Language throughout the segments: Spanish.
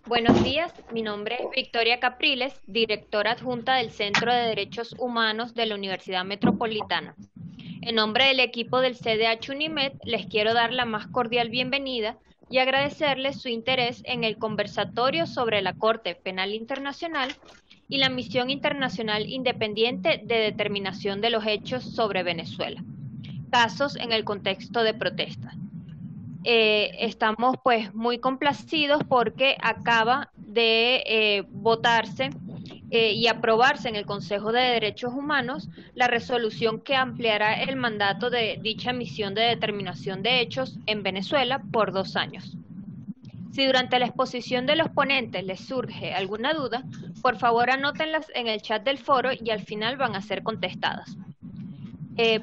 Buenos días, mi nombre es Victoria Capriles, directora adjunta del Centro de Derechos Humanos de la Universidad Metropolitana. En nombre del equipo del CDH Unimed, les quiero dar la más cordial bienvenida y agradecerles su interés en el conversatorio sobre la Corte Penal Internacional y la Misión Internacional Independiente de Determinación de los Hechos sobre Venezuela, casos en el contexto de protesta. Estamos pues muy complacidos porque acaba de votarse y aprobarse en el Consejo de Derechos Humanos la resolución que ampliará el mandato de dicha misión de determinación de hechos en Venezuela por 2 años. Si durante la exposición de los ponentes les surge alguna duda, por favor anótenlas en el chat del foro y al final van a ser contestadas.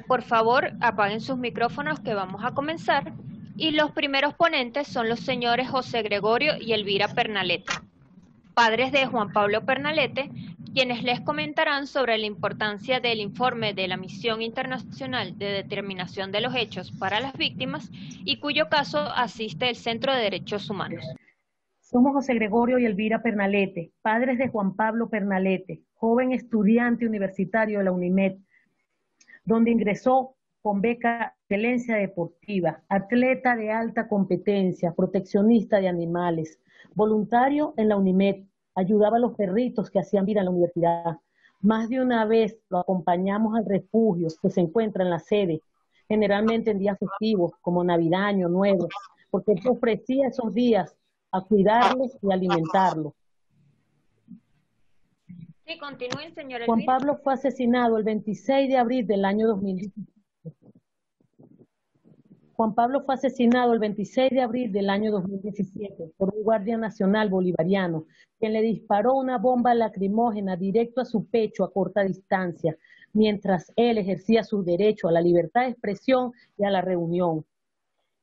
Por favor, apaguen sus micrófonos que vamos a comenzar. Y los primeros ponentes son los señores José Gregorio y Elvira Pernalete, padres de Juan Pablo Pernalete, quienes les comentarán sobre la importancia del informe de la Misión Internacional de Determinación de los Hechos para las Víctimas y cuyo caso asiste el Centro de Derechos Humanos. Somos José Gregorio y Elvira Pernalete, padres de Juan Pablo Pernalete, joven estudiante universitario de la UNIMED, donde ingresó con beca excelencia deportiva, atleta de alta competencia, proteccionista de animales, voluntario en la UNIMED, ayudaba a los perritos que hacían vida en la universidad. Más de una vez lo acompañamos al refugio que se encuentra en la sede, generalmente en días festivos como Navidad, Año Nuevo, porque él ofrecía esos días a cuidarlos y alimentarlos. Sí, continúen, señora Juan Elvira. Pablo fue asesinado el 26 de abril del año 2017. Juan Pablo fue asesinado el 26 de abril del año 2017 por un guardia nacional bolivariano, quien le disparó una bomba lacrimógena directo a su pecho a corta distancia, mientras él ejercía su derecho a la libertad de expresión y a la reunión.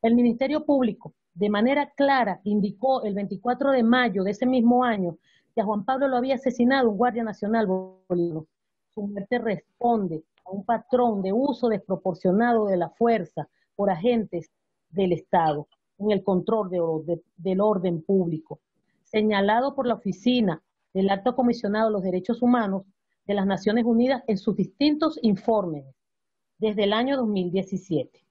El Ministerio Público, de manera clara, indicó el 24 de mayo de ese mismo año que a Juan Pablo lo había asesinado un guardia nacional bolivariano. Su muerte responde a un patrón de uso desproporcionado de la fuerza por agentes del Estado en el control del orden público, señalado por la Oficina del Alto Comisionado de los Derechos Humanos de las Naciones Unidas en sus distintos informes desde el año 2017.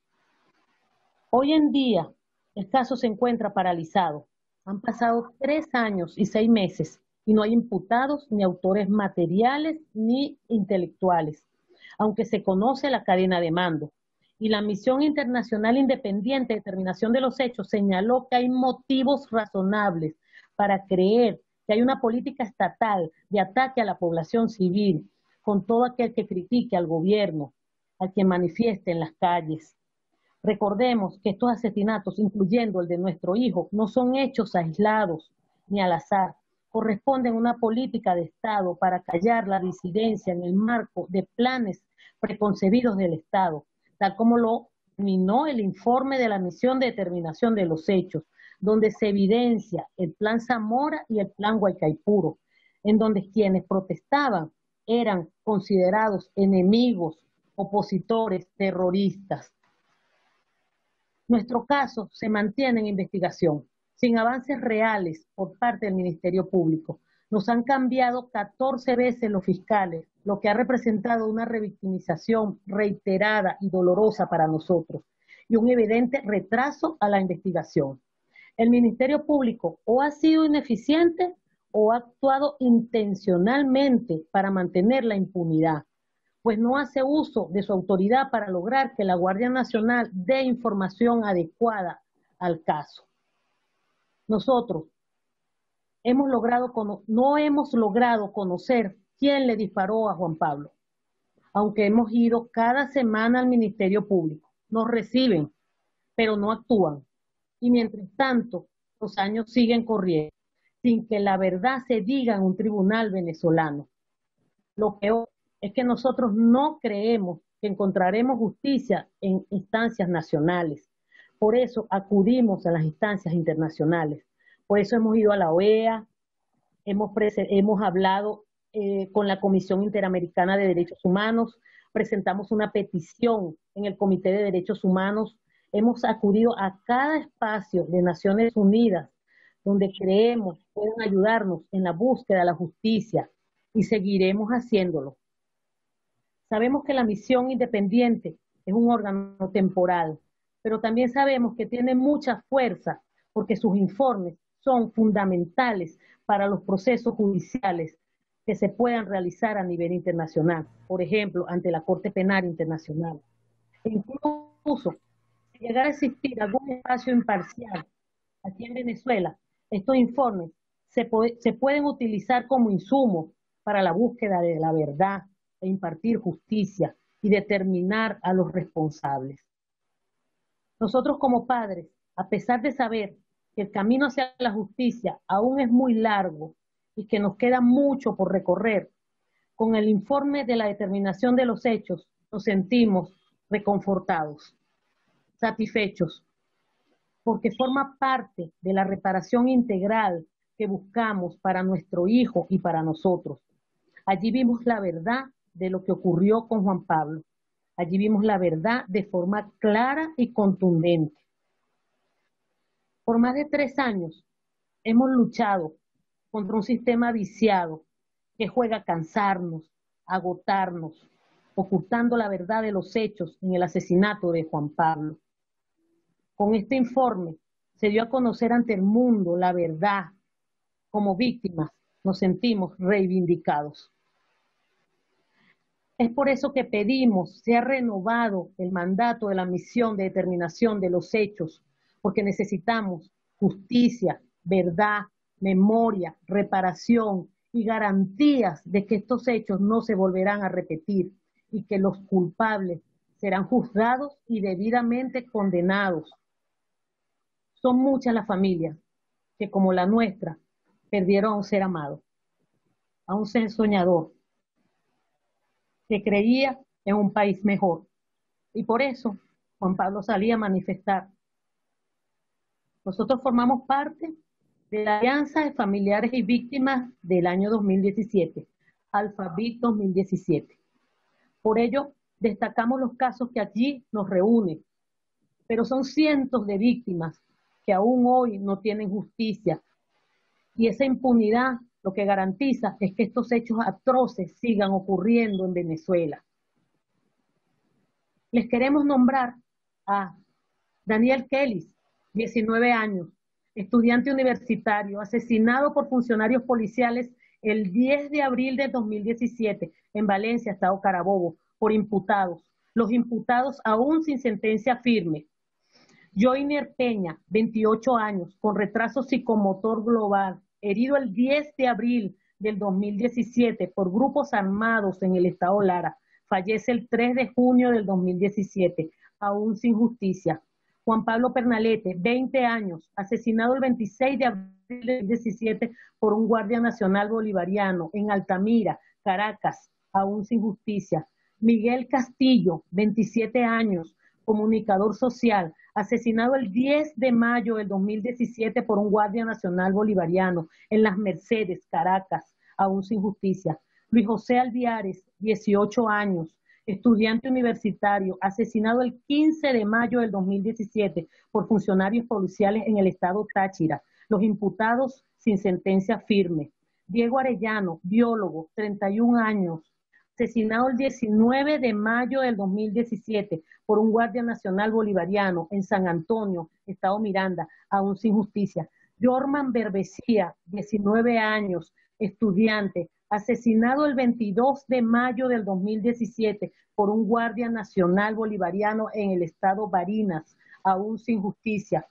Hoy en día, el caso se encuentra paralizado. Han pasado 3 años y 6 meses y no hay imputados ni autores materiales ni intelectuales, aunque se conoce la cadena de mando. Y la Misión Internacional Independiente de Determinación de los Hechos señaló que hay motivos razonables para creer que hay una política estatal de ataque a la población civil con todo aquel que critique al gobierno, al que manifieste en las calles. Recordemos que estos asesinatos, incluyendo el de nuestro hijo, no son hechos aislados ni al azar, corresponden a una política de Estado para callar la disidencia en el marco de planes preconcebidos del Estado, tal como lo terminó el informe de la Misión de Determinación de los Hechos, donde se evidencia el plan Zamora y el plan Guaycaipuro, en donde quienes protestaban eran considerados enemigos, opositores, terroristas. Nuestro caso se mantiene en investigación, sin avances reales por parte del Ministerio Público. Nos han cambiado 14 veces los fiscales, lo que ha representado una revictimización reiterada y dolorosa para nosotros, y un evidente retraso a la investigación. El Ministerio Público o ha sido ineficiente o ha actuado intencionalmente para mantener la impunidad, pues no hace uso de su autoridad para lograr que la Guardia Nacional dé información adecuada al caso. Nosotros no hemos logrado conocer quién le disparó a Juan Pablo, aunque hemos ido cada semana al Ministerio Público. Nos reciben, pero no actúan. Y mientras tanto, los años siguen corriendo, sin que la verdad se diga en un tribunal venezolano. Lo peor es que nosotros no creemos que encontraremos justicia en instancias nacionales. Por eso acudimos a las instancias internacionales. Por eso hemos ido a la OEA, hemos hablado con la Comisión Interamericana de Derechos Humanos, presentamos una petición en el Comité de Derechos Humanos, hemos acudido a cada espacio de Naciones Unidas donde creemos pueden ayudarnos en la búsqueda de la justicia y seguiremos haciéndolo. Sabemos que la misión independiente es un órgano temporal, pero también sabemos que tiene mucha fuerza porque sus informes son fundamentales para los procesos judiciales que se puedan realizar a nivel internacional, por ejemplo, ante la Corte Penal Internacional. E incluso, si llegara a existir algún espacio imparcial aquí en Venezuela, estos informes se pueden utilizar como insumo para la búsqueda de la verdad e impartir justicia y determinar a los responsables. Nosotros como padres, a pesar de saber que el camino hacia la justicia aún es muy largo y que nos queda mucho por recorrer, con el informe de la determinación de los hechos nos sentimos reconfortados, satisfechos, porque forma parte de la reparación integral que buscamos para nuestro hijo y para nosotros. Allí vimos la verdad de lo que ocurrió con Juan Pablo. Allí vimos la verdad de forma clara y contundente. Por más de 3 años hemos luchado contra un sistema viciado que juega a cansarnos, a agotarnos, ocultando la verdad de los hechos en el asesinato de Juan Pablo. Con este informe se dio a conocer ante el mundo la verdad. Como víctimas nos sentimos reivindicados. Es por eso que pedimos sea renovado el mandato de la misión de determinación de los hechos, porque necesitamos justicia, verdad, memoria, reparación y garantías de que estos hechos no se volverán a repetir y que los culpables serán juzgados y debidamente condenados. Son muchas las familias que, como la nuestra, perdieron a un ser amado, a un ser soñador, que creía en un país mejor. Y por eso Juan Pablo salía a manifestar. Nosotros formamos parte de la Alianza de Familiares y Víctimas del año 2017, Alfavic 2017. Por ello, destacamos los casos que allí nos reúnen, pero son cientos de víctimas que aún hoy no tienen justicia. Y esa impunidad lo que garantiza es que estos hechos atroces sigan ocurriendo en Venezuela. Les queremos nombrar a Daniel Kelly, 19 años, estudiante universitario, asesinado por funcionarios policiales el 10 de abril de 2017 en Valencia, Estado Carabobo, por imputados. Los imputados aún sin sentencia firme. Joiner Peña, 28 años, con retraso psicomotor global, herido el 10 de abril del 2017 por grupos armados en el estado Lara. Fallece el 3 de junio del 2017, aún sin justicia. Juan Pablo Pernalete, 20 años, asesinado el 26 de abril del 2017 por un guardia nacional bolivariano en Altamira, Caracas, aún sin justicia. Miguel Castillo, 27 años, comunicador social, asesinado el 10 de mayo del 2017 por un guardia nacional bolivariano en Las Mercedes, Caracas, aún sin justicia. Luis José Alviares, 18 años, estudiante universitario, asesinado el 15 de mayo del 2017 por funcionarios policiales en el estado Táchira. Los imputados sin sentencia firme. Diego Arellano, biólogo, 31 años, asesinado el 19 de mayo del 2017 por un guardia nacional bolivariano en San Antonio, estado Miranda, aún sin justicia. Jorman Berbecía, 19 años, estudiante, asesinado el 22 de mayo del 2017 por un guardia nacional bolivariano en el estado Barinas, aún sin justicia.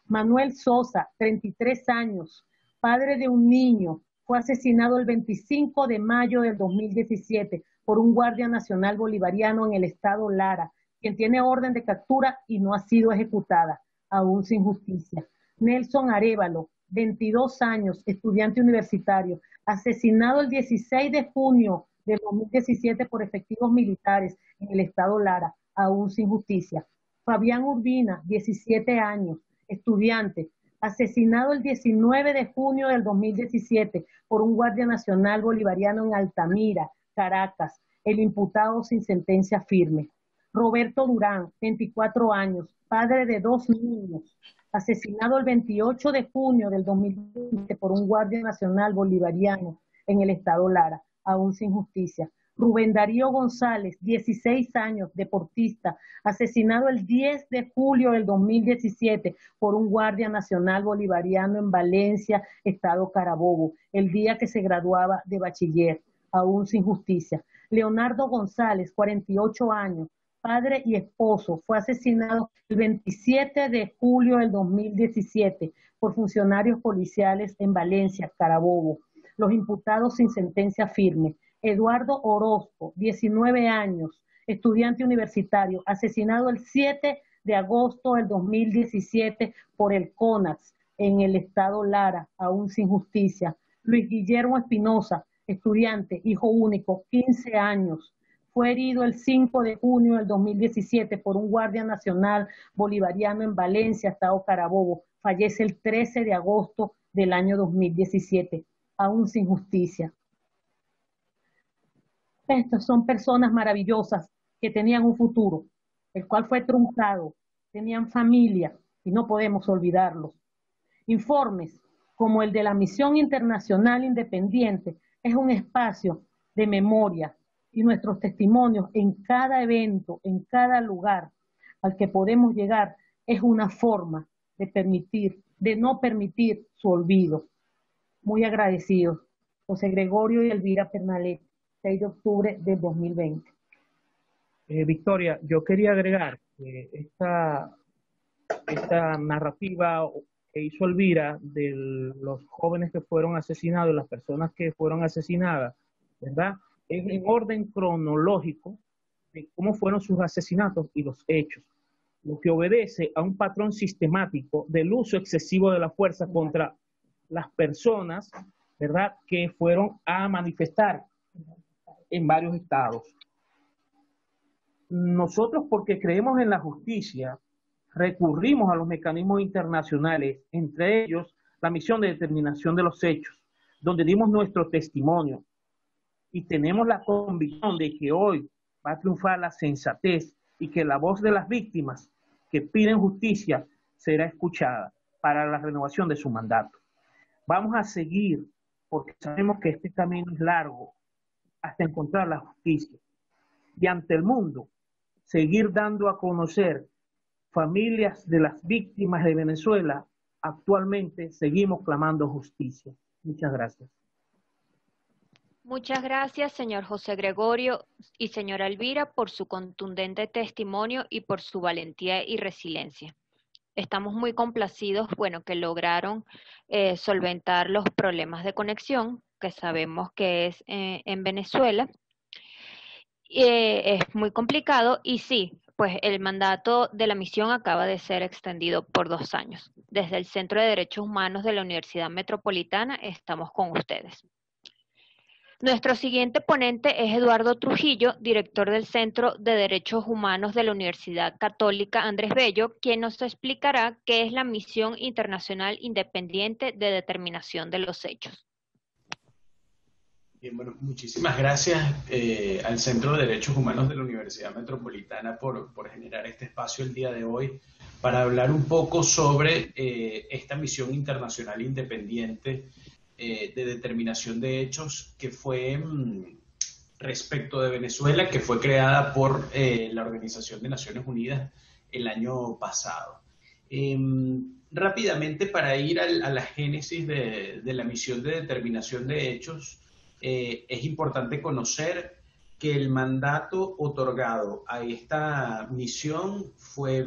Manuel Sosa, 33 años, padre de un niño, fue asesinado el 25 de mayo del 2017 por un guardia nacional bolivariano en el estado Lara, quien tiene orden de captura y no ha sido ejecutada, aún sin justicia. Nelson Arévalo, 22 años, estudiante universitario, asesinado el 16 de junio del 2017 por efectivos militares en el estado Lara, aún sin justicia. Fabián Urbina, 17 años, estudiante, asesinado el 19 de junio del 2017 por un guardia nacional bolivariano en Altamira, Caracas, el imputado sin sentencia firme. Roberto Durán, 24 años, padre de 2 niños, asesinado el 28 de junio del 2020 por un guardia nacional bolivariano en el estado Lara, aún sin justicia. Rubén Darío González, 16 años, deportista, asesinado el 10 de julio del 2017 por un guardia nacional bolivariano en Valencia, estado Carabobo, el día que se graduaba de bachiller, aún sin justicia. Leonardo González, 48 años, padre y esposo, fue asesinado el 27 de julio del 2017 por funcionarios policiales en Valencia, Carabobo. Los imputados sin sentencia firme. Eduardo Orozco, 19 años, estudiante universitario, asesinado el 7 de agosto del 2017 por el CONAX en el estado Lara, aún sin justicia. Luis Guillermo Espinosa, estudiante, hijo único, 15 años, fue herido el 5 de junio del 2017 por un guardia nacional bolivariano en Valencia, estado Carabobo. Fallece el 13 de agosto del año 2017, aún sin justicia. Estas son personas maravillosas que tenían un futuro, el cual fue truncado, tenían familia y no podemos olvidarlos. Informes como el de la Misión Internacional Independiente es un espacio de memoria y nuestros testimonios en cada evento, en cada lugar al que podemos llegar es una forma de no permitir su olvido. Muy agradecidos. José Gregorio y Elvira Pernalé, 6 de octubre del 2020. Victoria, yo quería agregar que esta narrativa que hizo Elvira de los jóvenes que fueron asesinados, las personas que fueron asesinadas, ¿verdad? Es en orden cronológico de cómo fueron sus asesinatos y los hechos, lo que obedece a un patrón sistemático del uso excesivo de la fuerza contra las personas, ¿verdad?, que fueron a manifestar en varios estados. Nosotros, porque creemos en la justicia, recurrimos a los mecanismos internacionales, entre ellos la misión de determinación de los hechos, donde dimos nuestro testimonio y tenemos la convicción de que hoy va a triunfar la sensatez y que la voz de las víctimas que piden justicia será escuchada para la renovación de su mandato. Vamos a seguir porque sabemos que este camino es largo hasta encontrar la justicia y ante el mundo seguir dando a conocer familias de las víctimas de Venezuela. Actualmente seguimos clamando justicia. Muchas gracias. Muchas gracias, señor José Gregorio y señora Elvira, por su contundente testimonio y por su valentía y resiliencia. Estamos muy complacidos, bueno, que lograron solventar los problemas de conexión, que sabemos que es en Venezuela. Es muy complicado y sí, pues el mandato de la misión acaba de ser extendido por 2 años. Desde el Centro de Derechos Humanos de la Universidad Metropolitana estamos con ustedes. Nuestro siguiente ponente es Eduardo Trujillo, director del Centro de Derechos Humanos de la Universidad Católica Andrés Bello, quien nos explicará qué es la Misión Internacional Independiente de Determinación de los Hechos. Bien, bueno, muchísimas gracias al Centro de Derechos Humanos de la Universidad Metropolitana por generar este espacio el día de hoy para hablar un poco sobre esta Misión Internacional Independiente de Determinación de Hechos que fue respecto de Venezuela, que fue creada por la Organización de Naciones Unidas el año pasado. Rápidamente, para ir a la génesis de la Misión de Determinación de Hechos, es importante conocer que el mandato otorgado a esta misión fue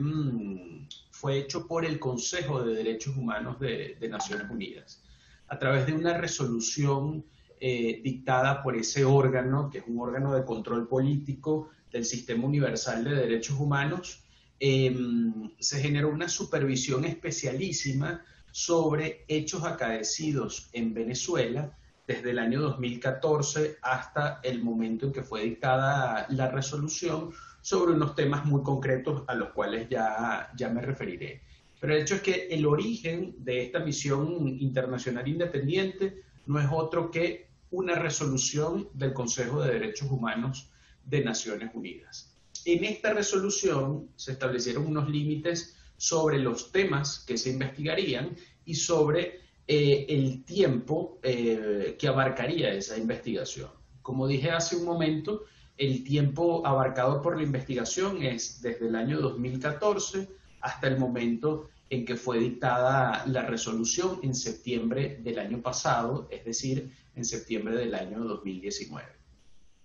hecho por el Consejo de Derechos Humanos de Naciones Unidas, a través de una resolución dictada por ese órgano, que es un órgano de control político del Sistema Universal de Derechos Humanos. Se generó una supervisión especialísima sobre hechos acaecidos en Venezuela desde el año 2014 hasta el momento en que fue dictada la resolución, sobre unos temas muy concretos a los cuales ya me referiré. Pero el hecho es que el origen de esta misión internacional independiente no es otro que una resolución del Consejo de Derechos Humanos de Naciones Unidas. En esta resolución se establecieron unos límites sobre los temas que se investigarían y sobre el tiempo que abarcaría esa investigación. Como dije hace un momento, el tiempo abarcado por la investigación es desde el año 2014 hasta el momento en que fue dictada la resolución en septiembre del año pasado, es decir, en septiembre del año 2019.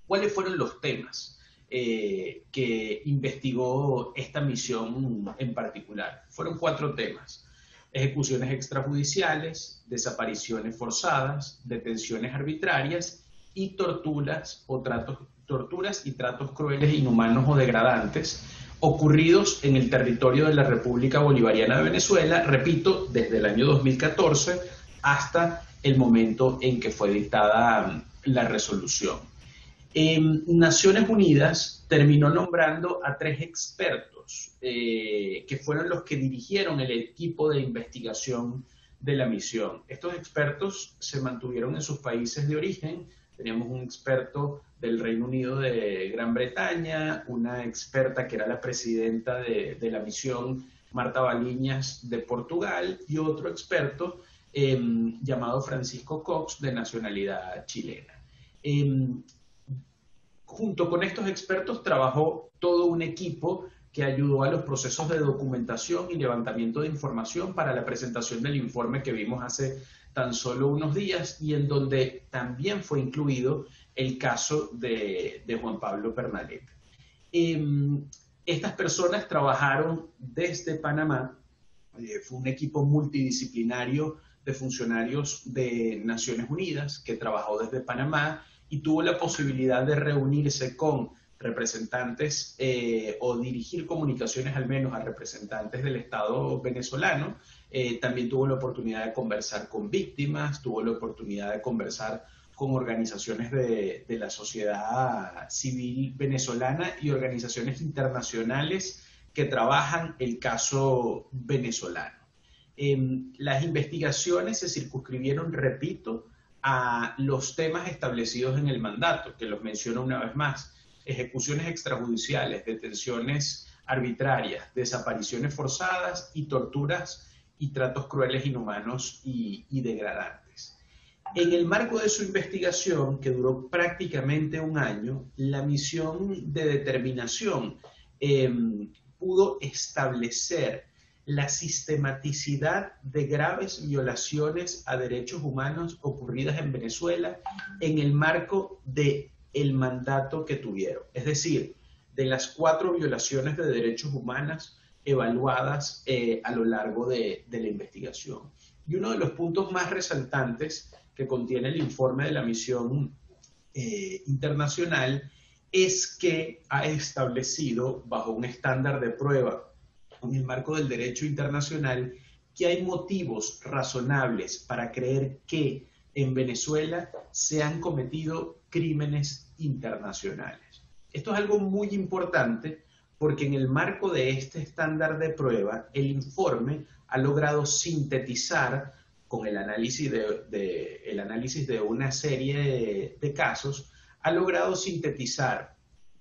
¿Cuáles fueron los temas que investigó esta misión en particular? Fueron 4 temas: ejecuciones extrajudiciales, desapariciones forzadas, detenciones arbitrarias y torturas y tratos crueles, inhumanos o degradantes ocurridos en el territorio de la República Bolivariana de Venezuela, repito, desde el año 2014 hasta el momento en que fue dictada la resolución. Naciones Unidas terminó nombrando a 3 expertos que fueron los que dirigieron el equipo de investigación de la misión. Estos expertos se mantuvieron en sus países de origen. Teníamos un experto del Reino Unido de Gran Bretaña, una experta que era la presidenta de la misión, Marta Baliñas, de Portugal, y otro experto llamado Francisco Cox, de nacionalidad chilena. Junto con estos expertos trabajó todo un equipo que ayudó a los procesos de documentación y levantamiento de información para la presentación del informe que vimos hace tan solo unos días, y en donde también fue incluido el caso de Juan Pablo Pernalete. Estas personas trabajaron desde Panamá. Fue un equipo multidisciplinario de funcionarios de Naciones Unidas que trabajó desde Panamá y tuvo la posibilidad de reunirse con representantes o dirigir comunicaciones al menos a representantes del Estado venezolano. También tuvo la oportunidad de conversar con víctimas, tuvo la oportunidad de conversar con organizaciones de la sociedad civil venezolana y organizaciones internacionales que trabajan el caso venezolano. Las investigaciones se circunscribieron, repito, a los temas establecidos en el mandato, que los menciono una vez más: ejecuciones extrajudiciales, detenciones arbitrarias, desapariciones forzadas y torturas y tratos crueles, inhumanos y degradantes. En el marco de su investigación, que duró prácticamente un año, la misión de determinación pudo establecer la sistematicidad de graves violaciones a derechos humanos ocurridas en Venezuela en el marco del mandato que tuvieron. Es decir, de las 4 violaciones de derechos humanos evaluadas a lo largo de la investigación. Y uno de los puntos más resaltantes que contiene el informe de la misión internacional es que ha establecido, bajo un estándar de prueba en el marco del derecho internacional, que hay motivos razonables para creer que en Venezuela se han cometido crímenes internacionales. Esto es algo muy importante porque en el marco de este estándar de prueba, el informe ha logrado sintetizar, con el análisis de una serie de casos, ha logrado sintetizar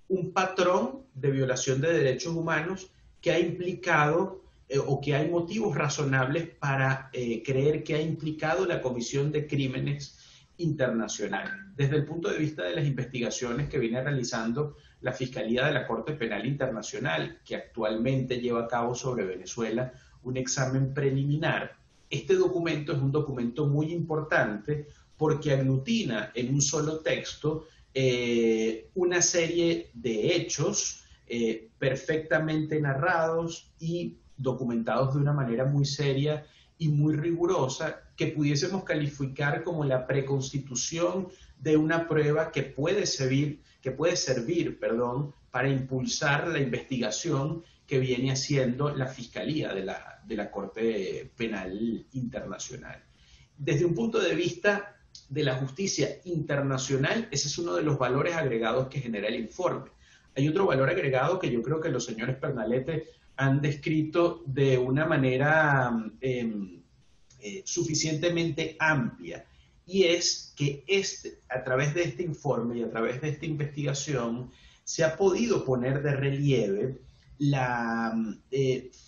un patrón de violación de derechos humanos que ha implicado o que hay motivos razonables para creer que ha implicado la comisión de crímenes internacionales. Desde el punto de vista de las investigaciones que viene realizando la Fiscalía de la Corte Penal Internacional, que actualmente lleva a cabo sobre Venezuela un examen preliminar, este documento es un documento muy importante porque aglutina en un solo texto una serie de hechos perfectamente narrados y documentados de una manera muy seria y muy rigurosa, que pudiésemos calificar como la preconstitución de una prueba que puede servir, para impulsar la investigación que viene haciendo la Fiscalía de la Corte Penal Internacional. Desde un punto de vista de la justicia internacional, ese es uno de los valores agregados que genera el informe. Hay otro valor agregado que yo creo que los señores Pernalete han descrito de una manera suficientemente amplia, y es que a través de este informe y a través de esta investigación se ha podido poner de relieve la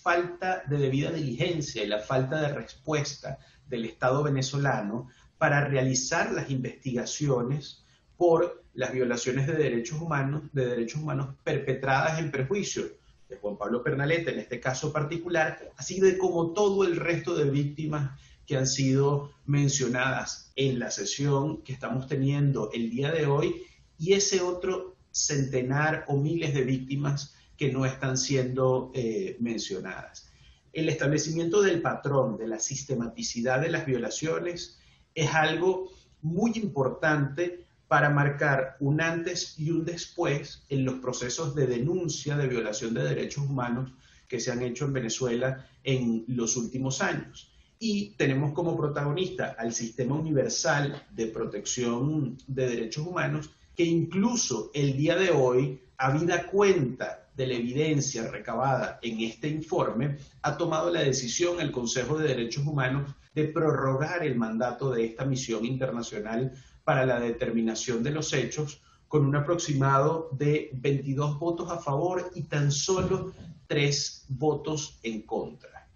falta de debida diligencia y la falta de respuesta del Estado venezolano para realizar las investigaciones por las violaciones de derechos humanos perpetradas en perjuicio de Juan Pablo Pernaleta, en este caso particular, así de como todo el resto de víctimas que han sido mencionadas en la sesión que estamos teniendo el día de hoy, y ese otro centenar o miles de víctimas que no están siendo mencionadas. El establecimiento del patrón, de la sistematicidad de las violaciones, es algo muy importante para marcar un antes y un después en los procesos de denuncia de violación de derechos humanos que se han hecho en Venezuela en los últimos años. Y tenemos como protagonista al Sistema Universal de Protección de Derechos Humanos, que incluso el día de hoy, habida cuenta de la evidencia recabada en este informe, ha tomado la decisión el Consejo de Derechos Humanos de prorrogar el mandato de esta misión internacional para la determinación de los hechos, con un aproximado de 22 votos a favor y tan solo 3 votos en contra.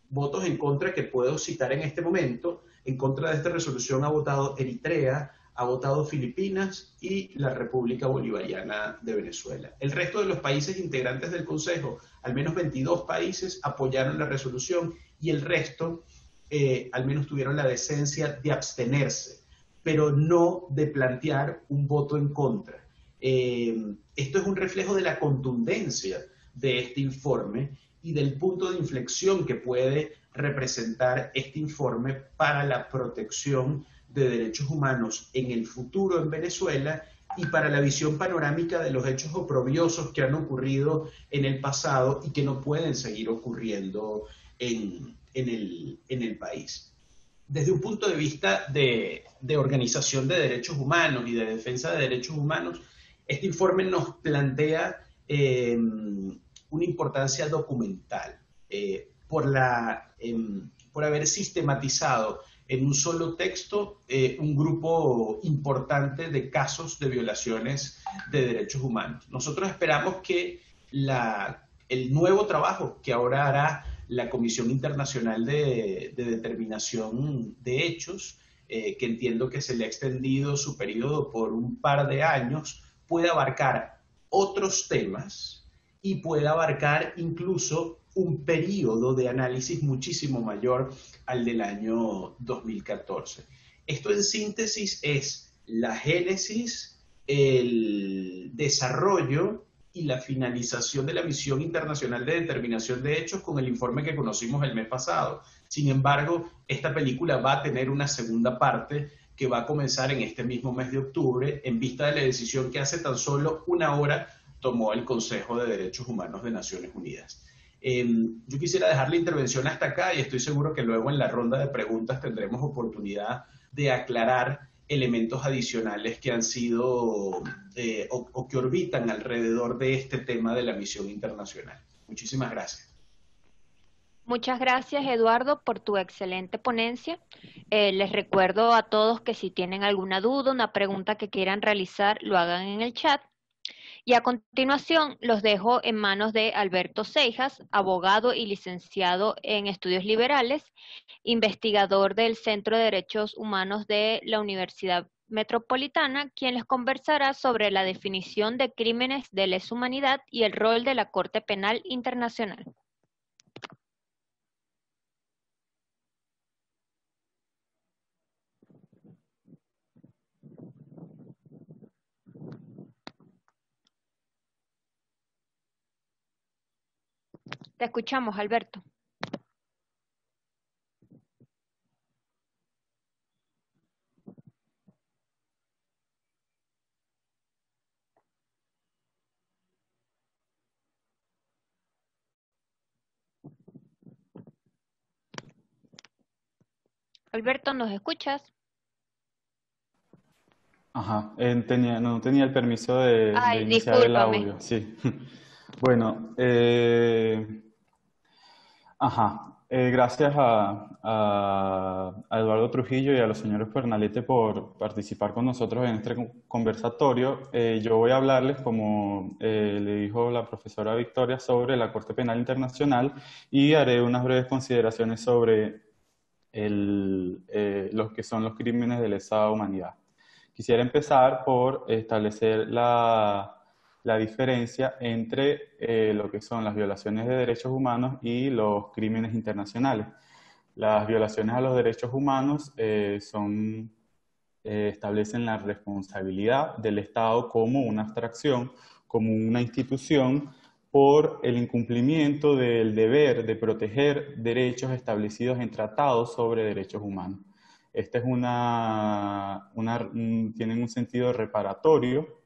Votos en contra que puedo citar en este momento. En contra de esta resolución ha votado Eritrea, ha votado Filipinas y la República Bolivariana de Venezuela. El resto de los países integrantes del Consejo, al menos 22 países, apoyaron la resolución y el resto al menos tuvieron la decencia de abstenerse, pero no de plantear un voto en contra. Esto es un reflejo de la contundencia de este informe y del punto de inflexión que puede representar este informe para la protección de derechos humanos en el futuro en Venezuela y para la visión panorámica de los hechos oprobiosos que han ocurrido en el pasado y que no pueden seguir ocurriendo en el país. Desde un punto de vista de organización de derechos humanos y de defensa de derechos humanos, este informe nos plantea una importancia documental por haber sistematizado en un solo texto un grupo importante de casos de violaciones de derechos humanos. Nosotros esperamos que el nuevo trabajo que ahora hará la Comisión Internacional de Determinación de Hechos, que entiendo que se le ha extendido su periodo por un par de años, pueda abarcar otros temas y pueda abarcar incluso un periodo de análisis muchísimo mayor al del año 2014. Esto en síntesis es la génesis, el desarrollo y la finalización de la Misión Internacional de Determinación de Hechos con el informe que conocimos el mes pasado. Sin embargo, esta película va a tener una segunda parte que va a comenzar en este mismo mes de octubre, en vista de la decisión que hace tan solo una hora tomó el Consejo de Derechos Humanos de Naciones Unidas. Yo quisiera dejar la intervención hasta acá y estoy seguro que luego en la ronda de preguntas tendremos oportunidad de aclarar elementos adicionales que han sido o que orbitan alrededor de este tema de la misión internacional. Muchísimas gracias. Muchas gracias, Eduardo, por tu excelente ponencia. Les recuerdo a todos que si tienen alguna duda, una pregunta que quieran realizar, lo hagan en el chat. Y a continuación los dejo en manos de Alberto Seijas, abogado y licenciado en Estudios Liberales, investigador del Centro de Derechos Humanos de la Universidad Metropolitana, quien les conversará sobre la definición de crímenes de lesa humanidad y el rol de la Corte Penal Internacional. Te escuchamos, Alberto. Alberto, ¿nos escuchas? Ajá, no tenía el permiso de iniciar el discúlpame. audio, sí. Bueno, ajá, Gracias a Eduardo Trujillo y a los señores Pernalete por participar con nosotros en este conversatorio. Yo voy a hablarles, como le dijo la profesora Victoria, sobre la Corte Penal Internacional y haré unas breves consideraciones sobre los que son los crímenes de lesa humanidad. Quisiera empezar por establecer la diferencia entre lo que son las violaciones de derechos humanos y los crímenes internacionales. Las violaciones a los derechos humanos establecen la responsabilidad del Estado como una abstracción, como una institución, por el incumplimiento del deber de proteger derechos establecidos en tratados sobre derechos humanos. Esta es tienen un sentido reparatorio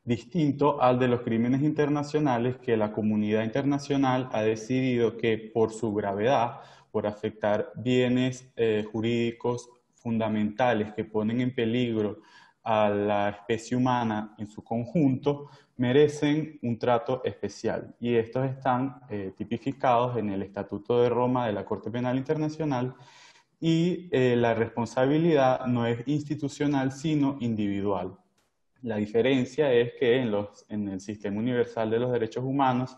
distinto al de los crímenes internacionales, que la comunidad internacional ha decidido que por su gravedad, por afectar bienes jurídicos fundamentales que ponen en peligro a la especie humana en su conjunto, merecen un trato especial. Y estos están tipificados en el Estatuto de Roma de la Corte Penal Internacional, y la responsabilidad no es institucional, sino individual. La diferencia es que en el Sistema Universal de los Derechos Humanos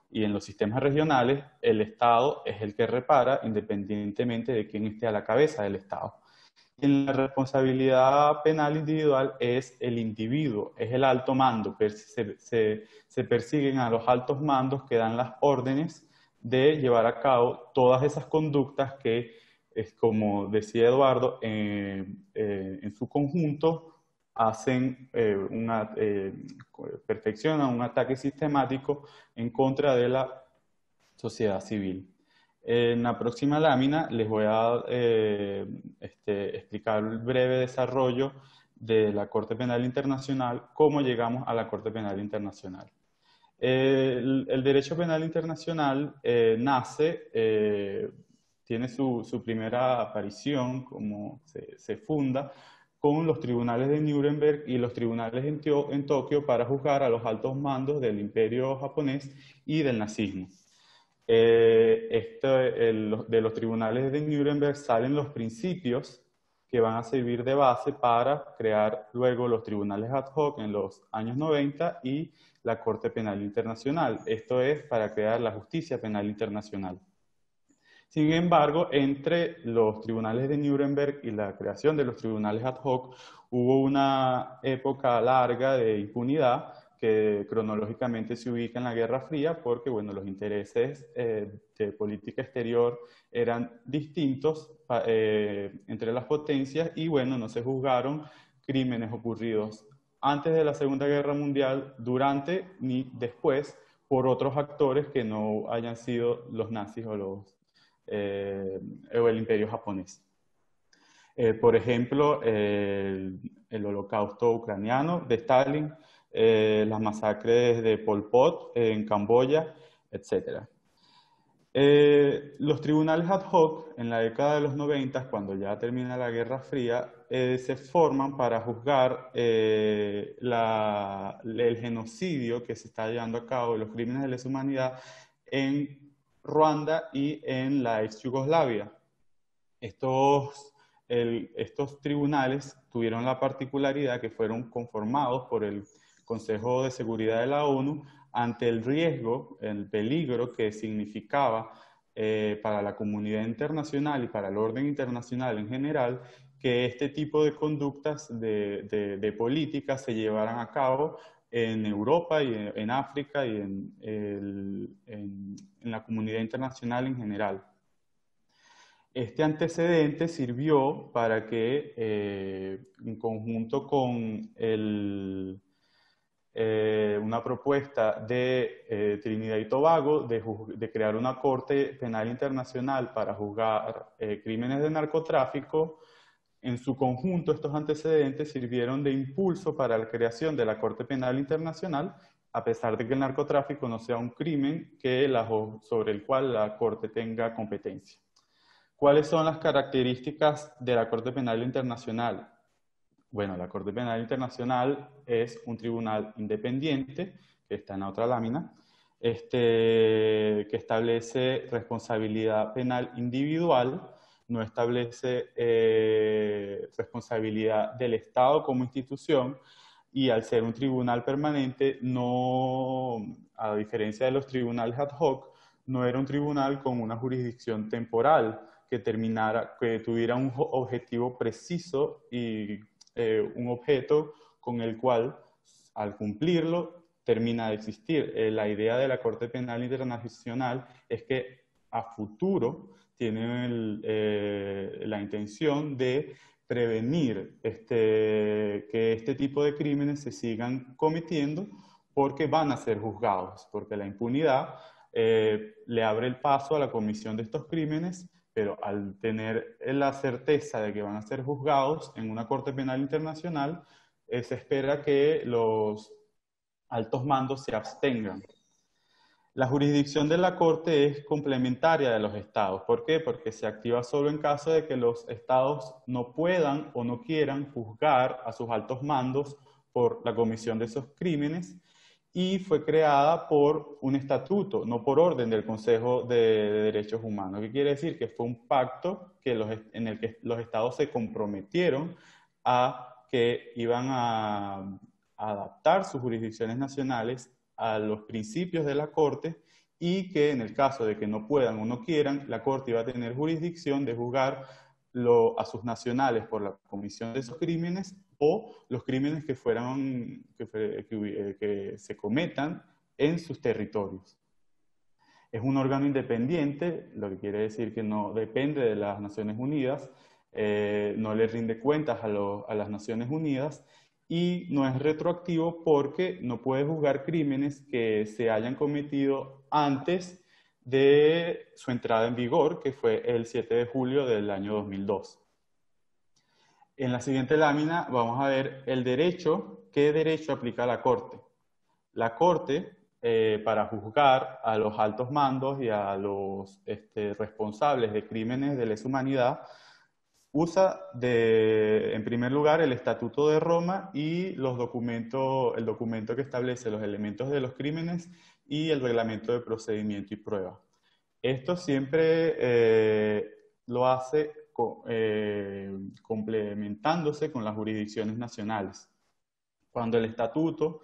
y en los sistemas regionales, el Estado es el que repara independientemente de quién esté a la cabeza del Estado. Y en la responsabilidad penal individual es el individuo, es el alto mando. Se persiguen a los altos mandos que dan las órdenes de llevar a cabo todas esas conductas que, como decía Eduardo, en su conjunto perfeccionan un ataque sistemático en contra de la sociedad civil. En la próxima lámina les voy a explicar el breve desarrollo de la Corte Penal Internacional, cómo llegamos a la Corte Penal Internacional. El derecho penal internacional tiene su primera aparición, como se funda, con los tribunales de Nuremberg y los tribunales en Tokio para juzgar a los altos mandos del imperio japonés y del nazismo. De los tribunales de Nuremberg salen los principios que van a servir de base para crear luego los tribunales ad hoc en los años 90 y la Corte Penal Internacional. Esto es para crear la justicia penal internacional. Sin embargo, entre los tribunales de Nuremberg y la creación de los tribunales ad hoc, hubo una época larga de impunidad que cronológicamente se ubica en la Guerra Fría, porque bueno, los intereses de política exterior eran distintos entre las potencias y bueno, no se juzgaron crímenes ocurridos antes de la Segunda Guerra Mundial, durante ni después, por otros actores que no hayan sido los nazis o el imperio japonés. Por ejemplo, el holocausto ucraniano de Stalin, las masacres de Pol Pot en Camboya, etc. Los tribunales ad hoc en la década de los 90, cuando ya termina la Guerra Fría, se forman para juzgar el genocidio que se está llevando a cabo, los crímenes de lesa humanidad en Ruanda y en la ex Yugoslavia. Estos tribunales tuvieron la particularidad que fueron conformados por el Consejo de Seguridad de la ONU ante el riesgo, el peligro que significaba para la comunidad internacional y para el orden internacional en general que este tipo de conductas de políticas se llevaran a cabo en Europa y en África y en la comunidad internacional en general. Este antecedente sirvió para que, en conjunto con una propuesta de Trinidad y Tobago de crear una Corte Penal Internacional para juzgar crímenes de narcotráfico, en su conjunto estos antecedentes sirvieron de impulso para la creación de la Corte Penal Internacional, a pesar de que el narcotráfico no sea un crimen sobre el cual la Corte tenga competencia. ¿Cuáles son las características de la Corte Penal Internacional? Bueno, la Corte Penal Internacional es un tribunal independiente, que está en la otra lámina, que establece responsabilidad penal individual, no establece responsabilidad del Estado como institución, y al ser un tribunal permanente, no, a diferencia de los tribunales ad hoc, no era un tribunal con una jurisdicción temporal que tuviera un objetivo preciso y un objeto con el cual, al cumplirlo, termina de existir. La idea de la Corte Penal Internacional es que a futuro tienen la intención de prevenir que este tipo de crímenes se sigan cometiendo, porque van a ser juzgados, porque la impunidad le abre el paso a la comisión de estos crímenes, pero al tener la certeza de que van a ser juzgados en una Corte Penal Internacional, se espera que los altos mandos se abstengan. La jurisdicción de la Corte es complementaria de los estados. ¿Por qué? Porque se activa solo en caso de que los estados no puedan o no quieran juzgar a sus altos mandos por la comisión de esos crímenes, y fue creada por un estatuto, no por orden del Consejo de Derechos Humanos. ¿Qué quiere decir? Que fue un pacto en el que los estados se comprometieron a que iban a adaptar sus jurisdicciones nacionales a los principios de la Corte, y que en el caso de que no puedan o no quieran, la Corte iba a tener jurisdicción de juzgar a sus nacionales por la comisión de esos crímenes, o los crímenes que se cometan en sus territorios. Es un órgano independiente, lo que quiere decir que no depende de las Naciones Unidas, no le rinde cuentas a las Naciones Unidas, y no es retroactivo porque no puede juzgar crímenes que se hayan cometido antes de su entrada en vigor, que fue el 7 de julio del año 2002. En la siguiente lámina vamos a ver el derecho. ¿Qué derecho aplica la Corte? La Corte, para juzgar a los altos mandos y a los responsables de crímenes de lesa humanidad, usa en primer lugar el Estatuto de Roma y el documento que establece los elementos de los crímenes y el reglamento de procedimiento y prueba. Esto siempre lo hace complementándose con las jurisdicciones nacionales. Cuando el estatuto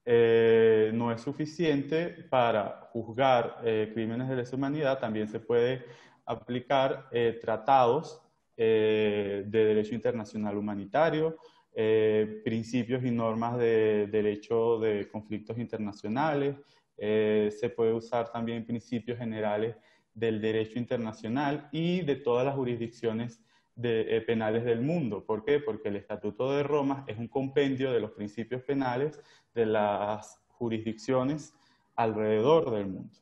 no es suficiente para juzgar crímenes de lesa humanidad, también se puede aplicar tratados de derecho internacional humanitario, principios y normas de derecho de conflictos internacionales. Se puede usar también principios generales del derecho internacional y de todas las jurisdicciones penales del mundo. ¿Por qué? Porque el Estatuto de Roma es un compendio de los principios penales de las jurisdicciones alrededor del mundo.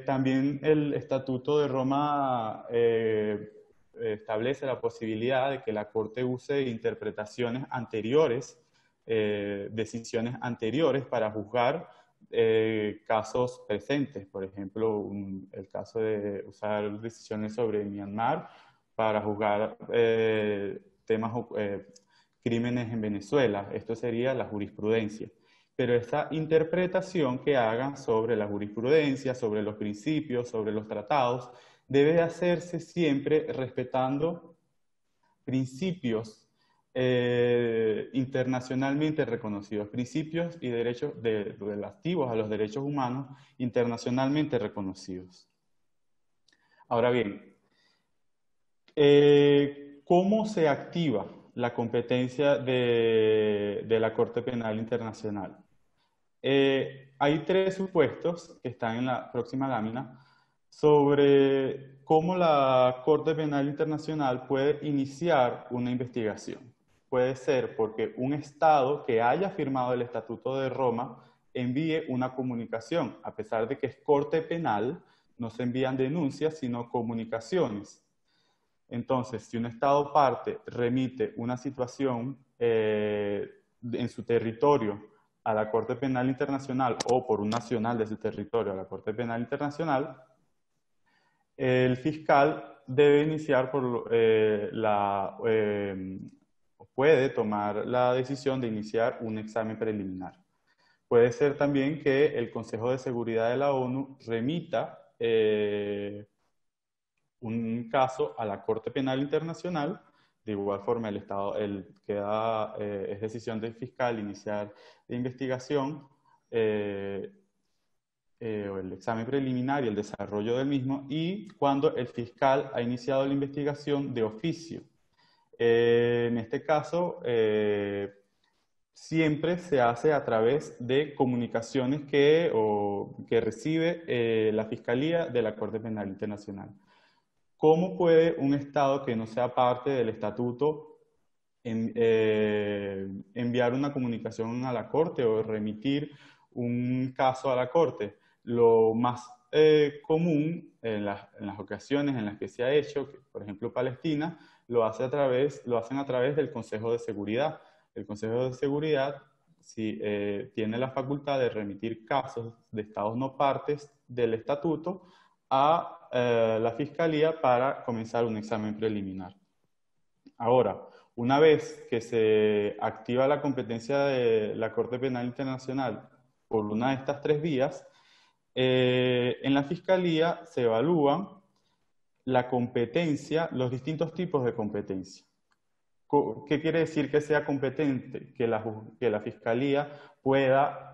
También el Estatuto de Roma establece la posibilidad de que la Corte use interpretaciones anteriores, decisiones anteriores para juzgar casos presentes. Por ejemplo, el caso de usar decisiones sobre Myanmar para juzgar crímenes en Venezuela. Esto sería la jurisprudencia. Pero esa interpretación que hagan sobre la jurisprudencia, sobre los principios, sobre los tratados, debe hacerse siempre respetando principios internacionalmente reconocidos, principios y derechos relativos a los derechos humanos internacionalmente reconocidos. Ahora bien, ¿cómo se activa la competencia de la Corte Penal Internacional? Hay tres supuestos que están en la próxima lámina sobre cómo la Corte Penal Internacional puede iniciar una investigación. Puede ser porque un Estado que haya firmado el Estatuto de Roma envíe una comunicación. A pesar de que es Corte Penal, no se envían denuncias, sino comunicaciones. Entonces, si un Estado parte remite una situación en su territorio a la Corte Penal Internacional, o por un nacional de su territorio a la Corte Penal Internacional, el fiscal debe iniciar puede tomar la decisión de iniciar un examen preliminar. puede ser también que el Consejo de Seguridad de la ONU remita un caso a la Corte Penal Internacional. De igual forma, es decisión del fiscal iniciar la investigación o el examen preliminar y el desarrollo del mismo, y cuando el fiscal ha iniciado la investigación de oficio. En este caso, siempre se hace a través de comunicaciones que recibe la Fiscalía de la Corte Penal Internacional. ¿Cómo puede un Estado que no sea parte del estatuto enviar una comunicación a la Corte o remitir un caso a la Corte? Lo más común en las ocasiones en las que se ha hecho, que, por ejemplo, Palestina, lo hacen a través del Consejo de Seguridad. El Consejo de Seguridad tiene la facultad de remitir casos de estados no partes del estatuto a la Fiscalía para comenzar un examen preliminar. Ahora, una vez que se activa la competencia de la Corte Penal Internacional por una de estas tres vías, en la Fiscalía se evalúan la competencia, los distintos tipos de competencia. ¿Qué quiere decir que sea competente? Que la Fiscalía pueda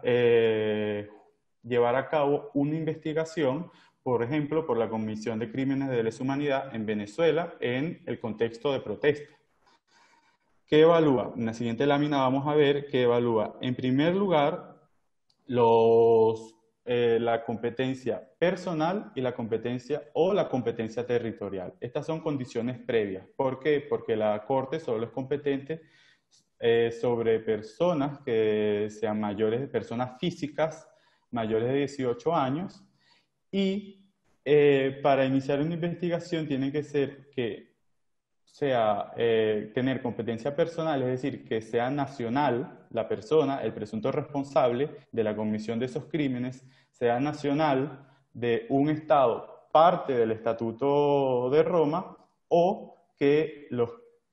llevar a cabo una investigación, por ejemplo, por la Comisión de Crímenes de Lesa Humanidad en Venezuela en el contexto de protesta. ¿Qué evalúa? En la siguiente lámina vamos a ver que evalúa, en primer lugar, la competencia personal y la competencia territorial. Estas son condiciones previas. ¿Por qué? Porque la Corte solo es competente sobre personas que sean personas físicas mayores de 18 años, y para iniciar una investigación tiene que tener competencia personal, es decir, que sea nacional la persona, el presunto responsable de la comisión de esos crímenes, sea nacional de un Estado parte del Estatuto de Roma, o que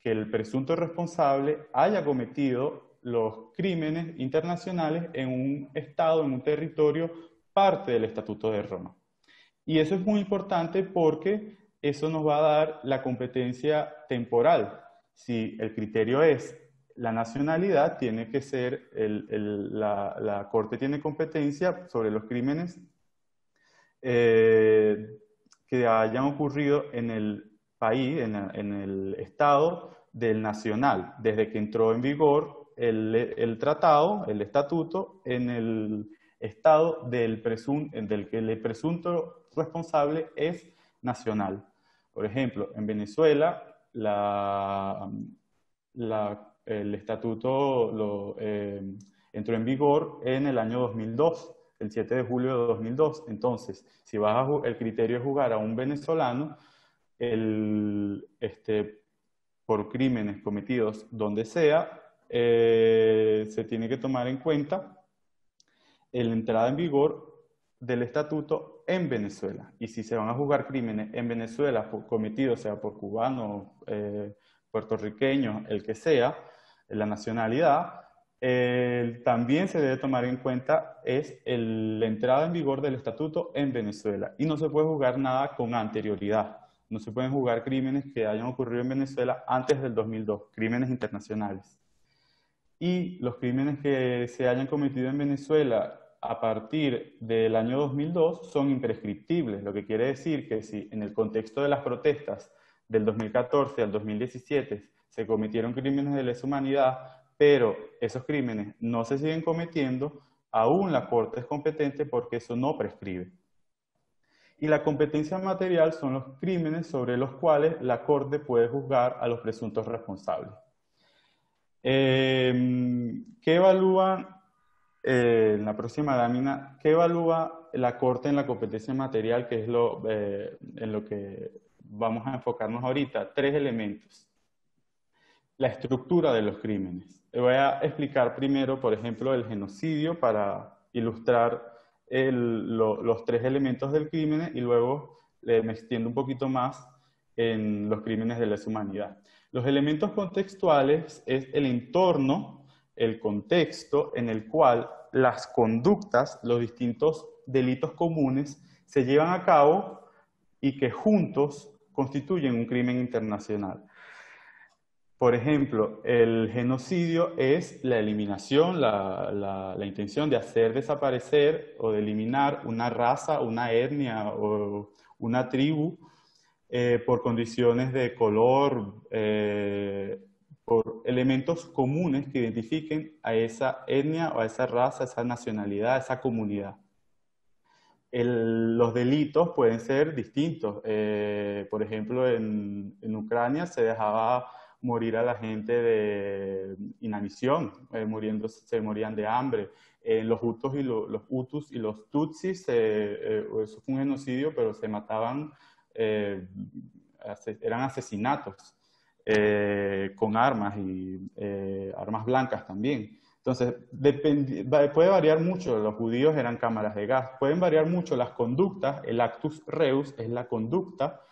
el presunto responsable haya cometido los crímenes internacionales en un Estado, en un territorio parte del Estatuto de Roma. Y eso es muy importante porque eso nos va a dar la competencia temporal. Si el criterio es la nacionalidad, tiene que ser, la Corte tiene competencia sobre los crímenes que hayan ocurrido en el país, en el Estado del nacional, desde que entró en vigor el tratado, el estatuto, en el Estado del que el presunto responsable es nacional. Por ejemplo, en Venezuela, el estatuto entró en vigor en el año 2002, el 7 de julio de 2002. Entonces, si el criterio es juzgar a un venezolano por crímenes cometidos donde sea, se tiene que tomar en cuenta la entrada en vigor del estatuto en Venezuela. Y si se van a juzgar crímenes en Venezuela cometidos, sea por cubanos, puertorriqueños, el que sea, la nacionalidad, también se debe tomar en cuenta la entrada en vigor del estatuto en Venezuela. Y no se puede juzgar nada con anterioridad. No se pueden juzgar crímenes que hayan ocurrido en Venezuela antes del 2002, crímenes internacionales. Y los crímenes que se hayan cometido en Venezuela a partir del año 2002 son imprescriptibles, lo que quiere decir que si en el contexto de las protestas del 2014 al 2017 se cometieron crímenes de lesa humanidad, pero esos crímenes no se siguen cometiendo, aún la Corte es competente porque eso no prescribe. Y la competencia material son los crímenes sobre los cuales la Corte puede juzgar a los presuntos responsables. ¿Qué evalúa en la próxima lámina? ¿Qué evalúa la Corte en la competencia material, que es en lo que vamos a enfocarnos ahorita? Tres elementos. La estructura de los crímenes. Voy a explicar primero, por ejemplo, el genocidio para ilustrar los tres elementos del crimen, y luego me extiendo un poquito más en los crímenes de lesa humanidad. Los elementos contextuales es el entorno, el contexto en el cual las conductas, los distintos delitos comunes se llevan a cabo y que juntos constituyen un crimen internacional. Por ejemplo, el genocidio es la eliminación, la intención de hacer desaparecer o de eliminar una raza, una etnia o una tribu por condiciones de color, por elementos comunes que identifiquen a esa etnia o a esa raza, a esa nacionalidad, a esa comunidad. Los delitos pueden ser distintos. Por ejemplo, en Ucrania se dejaba morir a la gente de inanición, se morían de hambre. Los Hutus y los Tutsis, eso fue un genocidio, pero se mataban, eran asesinatos con armas y armas blancas también. Entonces, puede variar mucho. Los judíos eran cámaras de gas. Pueden variar mucho las conductas. El actus reus es la conducta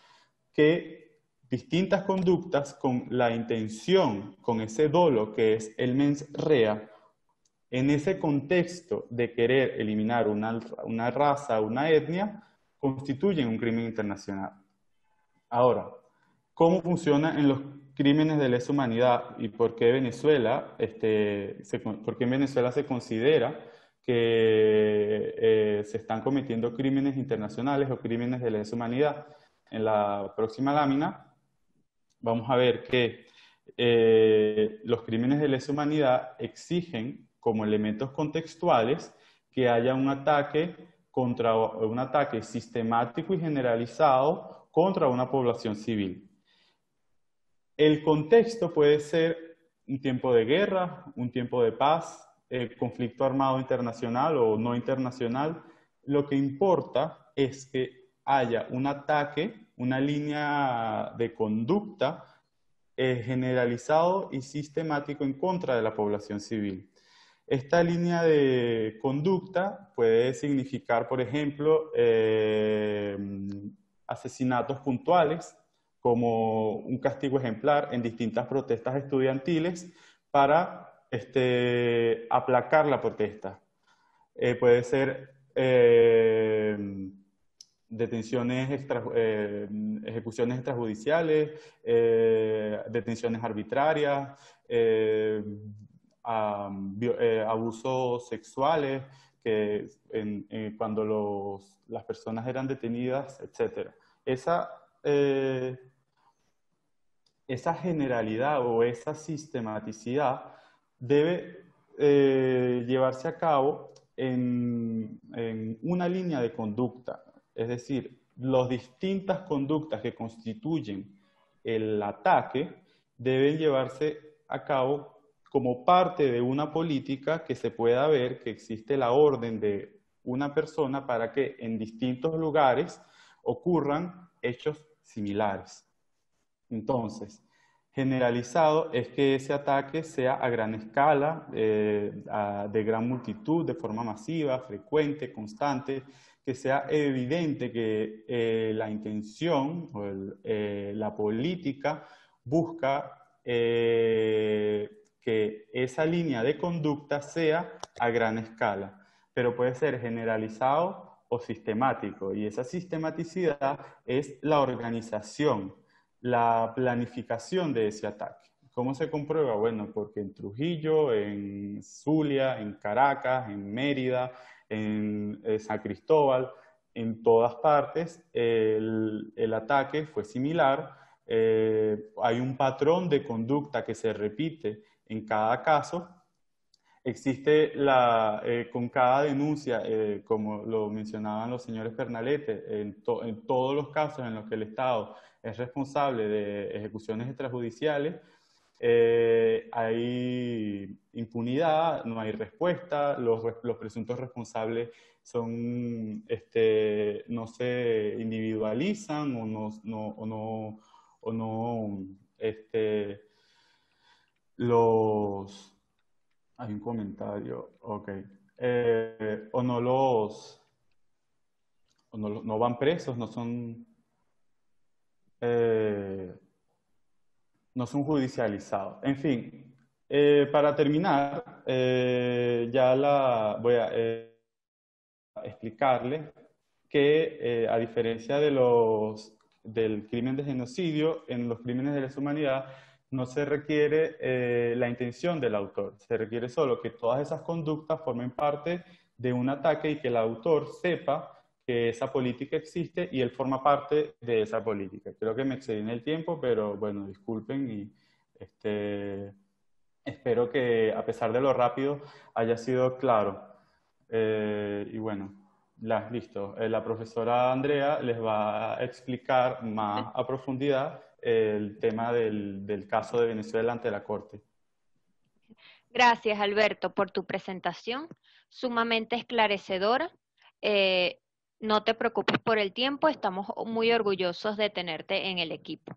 que distintas conductas con la intención, con ese dolo que es el mens rea, en ese contexto de querer eliminar una raza, una etnia, constituyen un crimen internacional. Ahora, ¿cómo funciona en los crímenes de lesa humanidad y por qué en Venezuela se considera que se están cometiendo crímenes internacionales o crímenes de lesa humanidad? En la próxima lámina vamos a ver que los crímenes de lesa humanidad exigen como elementos contextuales que haya un ataque sistemático y generalizado contra una población civil. El contexto puede ser un tiempo de guerra, un tiempo de paz, conflicto armado internacional o no internacional. Lo que importa es que haya un ataque, una línea de conducta generalizado y sistemático en contra de la población civil. Esta línea de conducta puede significar, por ejemplo, asesinatos puntuales, como un castigo ejemplar en distintas protestas estudiantiles para aplacar la protesta. Puede ser ejecuciones extrajudiciales, detenciones arbitrarias, abusos sexuales, cuando las personas eran detenidas, etc. Esa generalidad o esa sistematicidad debe llevarse a cabo en una línea de conducta. Es decir, las distintas conductas que constituyen el ataque deben llevarse a cabo como parte de una política que se pueda ver que existe la orden de una persona para que en distintos lugares ocurran hechos similares. Entonces, generalizado es que ese ataque sea a gran escala, de gran multitud, de forma masiva, frecuente, constante, que sea evidente que la intención o la política busca que esa línea de conducta sea a gran escala, pero puede ser generalizado o sistemático, y esa sistematicidad es la organización, la planificación de ese ataque. ¿Cómo se comprueba? Bueno, porque en Trujillo, en Zulia, en Caracas, en Mérida, en San Cristóbal, en todas partes el ataque fue similar. Hay un patrón de conducta que se repite en cada caso. Existe con cada denuncia, como lo mencionaban los señores Pernalete, en todos los casos en los que el Estado es responsable de ejecuciones extrajudiciales, hay impunidad, no hay respuesta, los presuntos responsables no se individualizan hay un comentario, ok. No van presos, no son judicializados. En fin, Para terminar, voy a explicarle que a diferencia del crimen de genocidio, en los crímenes de lesa humanidad no se requiere la intención del autor, se requiere solo que todas esas conductas formen parte de un ataque y que el autor sepa que esa política existe y él forma parte de esa política. Creo que me excedí en el tiempo, pero bueno, disculpen y espero que a pesar de lo rápido haya sido claro. Y bueno, listo. La profesora Andrea les va a explicar más a profundidad el tema del caso de Venezuela ante la Corte. Gracias, Alberto, por tu presentación, sumamente esclarecedora. No te preocupes por el tiempo, estamos muy orgullosos de tenerte en el equipo.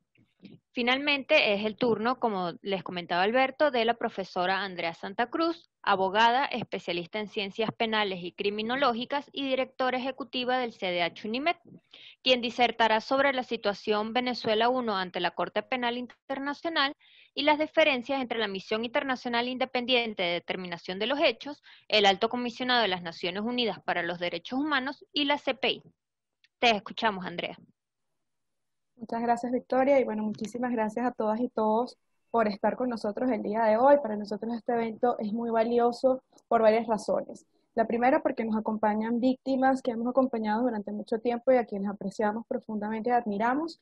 Finalmente es el turno, como les comentaba Alberto, de la profesora Andrea Santa Cruz, abogada, especialista en ciencias penales y criminológicas y directora ejecutiva del CDH UNIMED, quien disertará sobre la situación Venezuela 1 ante la Corte Penal Internacional y las diferencias entre la Misión Internacional Independiente de Determinación de los Hechos, el Alto Comisionado de las Naciones Unidas para los Derechos Humanos y la CPI. Te escuchamos, Andrea. Muchas gracias, Victoria, y bueno, muchísimas gracias a todas y todos por estar con nosotros el día de hoy. Para nosotros este evento es muy valioso por varias razones. La primera, porque nos acompañan víctimas que hemos acompañado durante mucho tiempo y a quienes apreciamos profundamente y admiramos,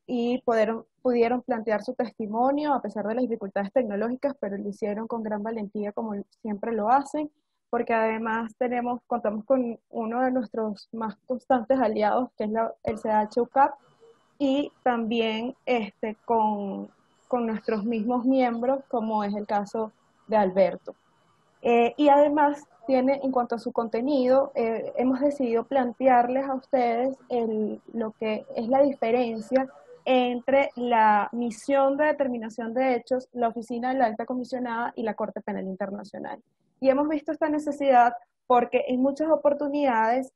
y pudieron plantear su testimonio a pesar de las dificultades tecnológicas, pero lo hicieron con gran valentía como siempre lo hacen, porque además contamos con uno de nuestros más constantes aliados, que es el CDH-UCAP, y también con nuestros mismos miembros, como es el caso de Alberto. Y además, en cuanto a su contenido, hemos decidido plantearles a ustedes lo que es la diferencia entre la misión de determinación de hechos, la Oficina de la Alta Comisionada y la Corte Penal Internacional. Y hemos visto esta necesidad porque en muchas oportunidades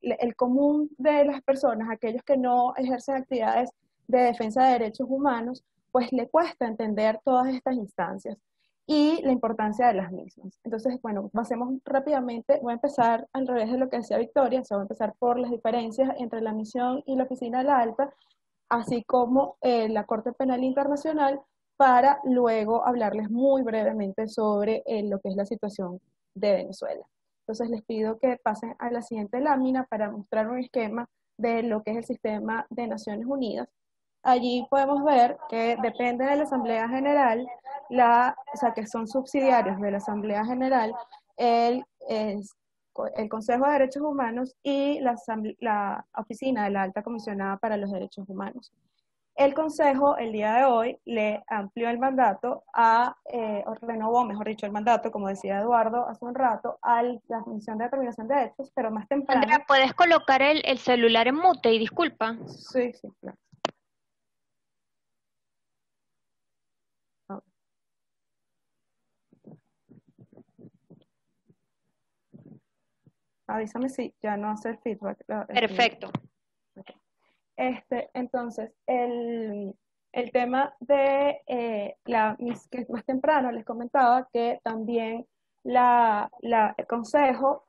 el común de las personas, aquellos que no ejercen actividades de defensa de derechos humanos, pues le cuesta entender todas estas instancias y la importancia de las mismas. Entonces, bueno, pasemos rápidamente, voy a empezar al revés de lo que decía Victoria, voy a empezar por las diferencias entre la misión y la Oficina de la Alta, así como la Corte Penal Internacional, para luego hablarles muy brevemente sobre lo que es la situación de Venezuela. Entonces les pido que pasen a la siguiente lámina para mostrar un esquema de lo que es el sistema de Naciones Unidas. Allí podemos ver que depende de la Asamblea General, o sea, que son subsidiarios de la Asamblea General, el Consejo de Derechos Humanos y la Oficina de la Alta Comisionada para los Derechos Humanos. El Consejo, el día de hoy, le amplió el mandato o renovó, mejor dicho, el mandato, como decía Eduardo hace un rato, a la Comisión de Determinación de Hechos, pero más temprano. Andrea, ¿puedes colocar el celular en mute? Y disculpa. Sí, claro. Avísame si ya no hace el feedback. Perfecto. Okay. Entonces, el tema de que más temprano les comentaba que también el Consejo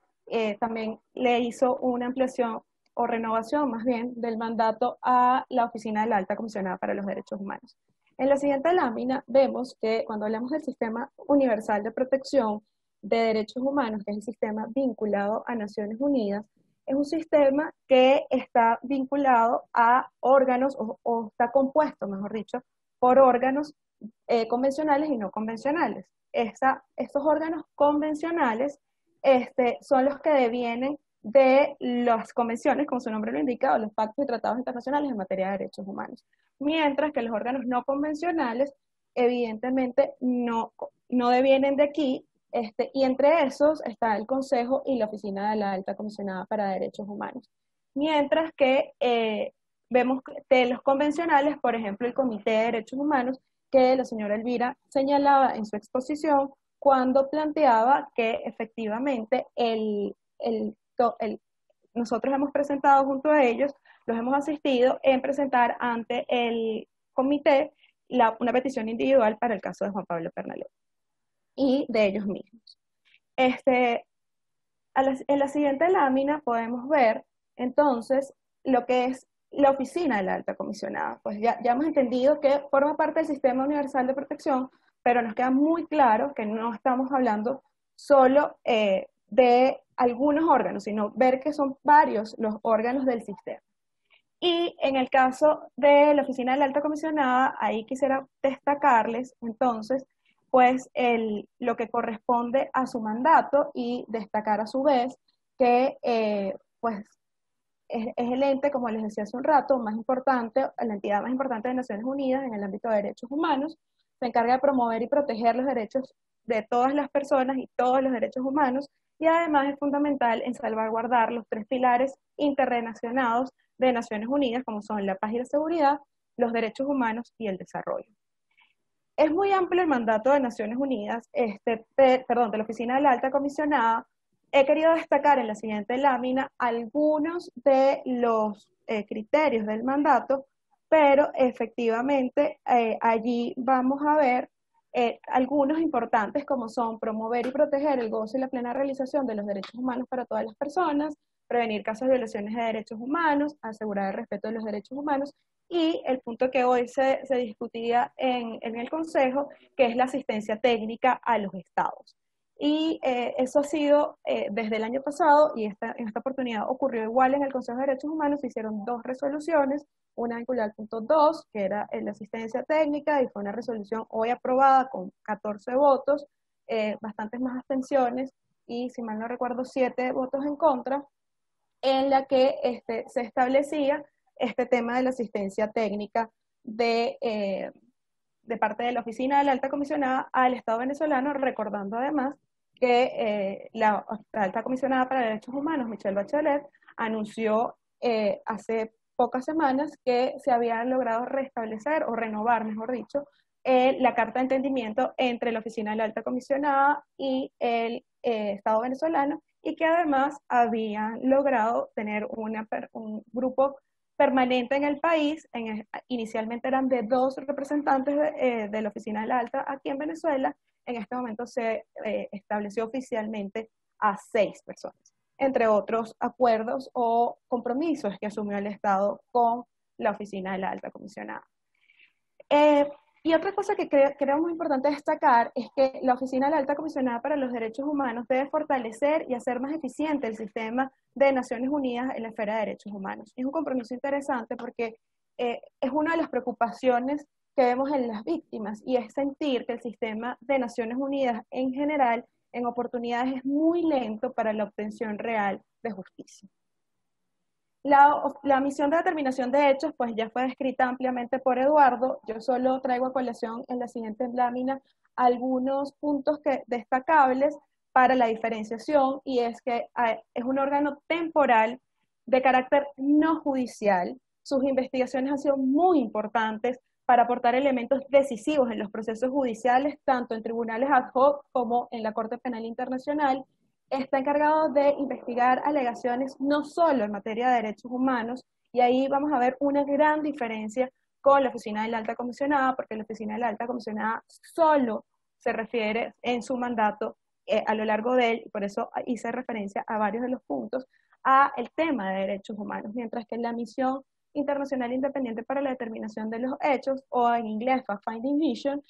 también le hizo una ampliación o renovación más bien del mandato a la Oficina de la Alta Comisionada para los Derechos Humanos. En la siguiente lámina vemos que cuando hablamos del Sistema Universal de Protección de Derechos Humanos, que es el sistema vinculado a Naciones Unidas, es un sistema que está vinculado a órganos, o está compuesto, mejor dicho, por órganos convencionales y no convencionales. Estos órganos convencionales son los que devienen de las convenciones, como su nombre lo indica, o los pactos y tratados internacionales en materia de derechos humanos. Mientras que los órganos no convencionales, evidentemente, no devienen de aquí, y entre esos está el Consejo y la Oficina de la Alta Comisionada para Derechos Humanos. Mientras que vemos de los convencionales, por ejemplo, el Comité de Derechos Humanos, que la señora Elvira señalaba en su exposición cuando planteaba que efectivamente nosotros hemos presentado junto a ellos, los hemos asistido en presentar ante el comité una petición individual para el caso de Juan Pablo Pernalé y de ellos mismos. En la siguiente lámina podemos ver entonces lo que es la oficina de la alta comisionada. Pues ya hemos entendido que forma parte del sistema universal de protección, pero nos queda muy claro que no estamos hablando solo de algunos órganos, sino ver que son varios los órganos del sistema. Y en el caso de la oficina de la alta comisionada, ahí quisiera destacarles entonces pues lo que corresponde a su mandato y destacar a su vez que pues es el ente, como les decía hace un rato, más importante, la entidad más importante de Naciones Unidas en el ámbito de derechos humanos, se encarga de promover y proteger los derechos de todas las personas y todos los derechos humanos, y además es fundamental en salvaguardar los 3 pilares interrelacionados de Naciones Unidas, como son la paz y la seguridad, los derechos humanos y el desarrollo. Es muy amplio el mandato de Naciones Unidas, de la Oficina de la Alta Comisionada. He querido destacar en la siguiente lámina algunos de los criterios del mandato, pero efectivamente allí vamos a ver algunos importantes como son promover y proteger el goce y la plena realización de los derechos humanos para todas las personas, prevenir casos de violaciones de derechos humanos, asegurar el respeto de los derechos humanos y el punto que hoy se discutía en el Consejo, que es la asistencia técnica a los estados. Y eso ha sido desde el año pasado, y en esta oportunidad ocurrió igual en el Consejo de Derechos Humanos. Se hicieron 2 resoluciones, una vinculada al punto 2, que era la asistencia técnica, y fue una resolución hoy aprobada con 14 votos, bastantes más abstenciones, y si mal no recuerdo 7 votos en contra, en la que se establecía este tema de la asistencia técnica de parte de la Oficina de la Alta Comisionada al Estado venezolano, recordando además que la Alta Comisionada para Derechos Humanos, Michelle Bachelet, anunció hace pocas semanas que se había logrado restablecer, o renovar, mejor dicho, la carta de entendimiento entre la Oficina de la Alta Comisionada y el Estado venezolano, y que además habían logrado tener un grupo permanente en el país. Inicialmente eran de 2 representantes de la Oficina de la Alta aquí en Venezuela. En este momento se estableció oficialmente a 6 personas, entre otros acuerdos o compromisos que asumió el Estado con la Oficina de la Alta Comisionada. Y otra cosa que creo muy importante destacar es que la Oficina de la Alta Comisionada para los Derechos Humanos debe fortalecer y hacer más eficiente el sistema de Naciones Unidas en la esfera de derechos humanos. Es un compromiso interesante porque es una de las preocupaciones que vemos en las víctimas, y es sentir que el sistema de Naciones Unidas en general, en oportunidades, es muy lento para la obtención real de justicia. La misión de determinación de hechos pues ya fue descrita ampliamente por Eduardo. Yo solo traigo a colación en la siguiente lámina algunos puntos destacables para la diferenciación, y es que es un órgano temporal de carácter no judicial. Sus investigaciones han sido muy importantes para aportar elementos decisivos en los procesos judiciales, tanto en tribunales ad hoc como en la Corte Penal Internacional. Está encargado de investigar alegaciones no solo en materia de derechos humanos, y ahí vamos a ver una gran diferencia con la Oficina de la Alta Comisionada, porque la Oficina de la Alta Comisionada solo se refiere en su mandato a lo largo de él, y por eso hice referencia a varios de los puntos, a el tema de derechos humanos, mientras que la Misión Internacional Independiente para la Determinación de los Hechos, o en inglés Fact-Finding Mission,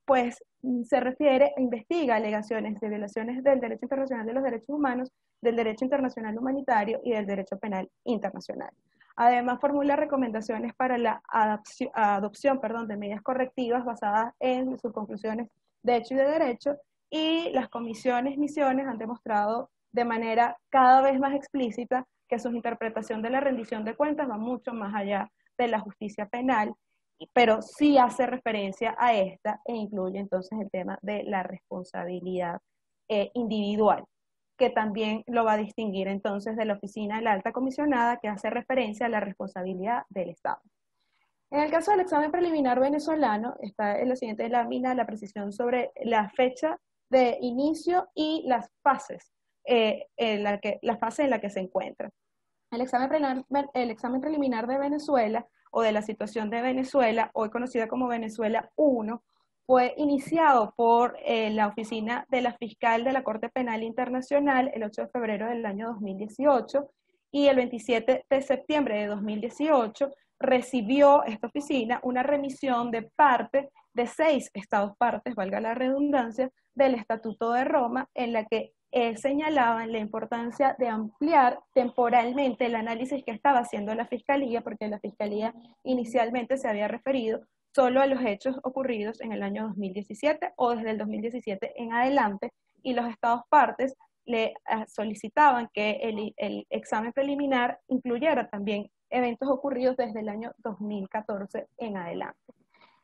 pues se refiere e investiga alegaciones de violaciones del derecho internacional de los derechos humanos, del derecho internacional humanitario y del derecho penal internacional. Además, formula recomendaciones para la adopción de medidas correctivas basadas en sus conclusiones de hecho y de derecho, y las misiones han demostrado de manera cada vez más explícita que su interpretación de la rendición de cuentas va mucho más allá de la justicia penal, pero sí hace referencia a esta e incluye entonces el tema de la responsabilidad individual, que también lo va a distinguir entonces de la Oficina de la Alta Comisionada, que hace referencia a la responsabilidad del Estado. En el caso del examen preliminar venezolano, está en la siguiente lámina la precisión sobre la fecha de inicio y las fases, la fase en la que se encuentra. El examen preliminar de Venezuela o de la situación de Venezuela, hoy conocida como Venezuela 1, fue iniciado por la oficina de la fiscal de la Corte Penal Internacional el 8 de febrero del año 2018, y el 27 de septiembre de 2018 recibió esta oficina una remisión de parte de 6 estados partes, valga la redundancia, del Estatuto de Roma, en la que señalaban la importancia de ampliar temporalmente el análisis que estaba haciendo la Fiscalía, porque la Fiscalía inicialmente se había referido solo a los hechos ocurridos en el año 2017 o desde el 2017 en adelante, y los estados partes le solicitaban que el examen preliminar incluyera también eventos ocurridos desde el año 2014 en adelante.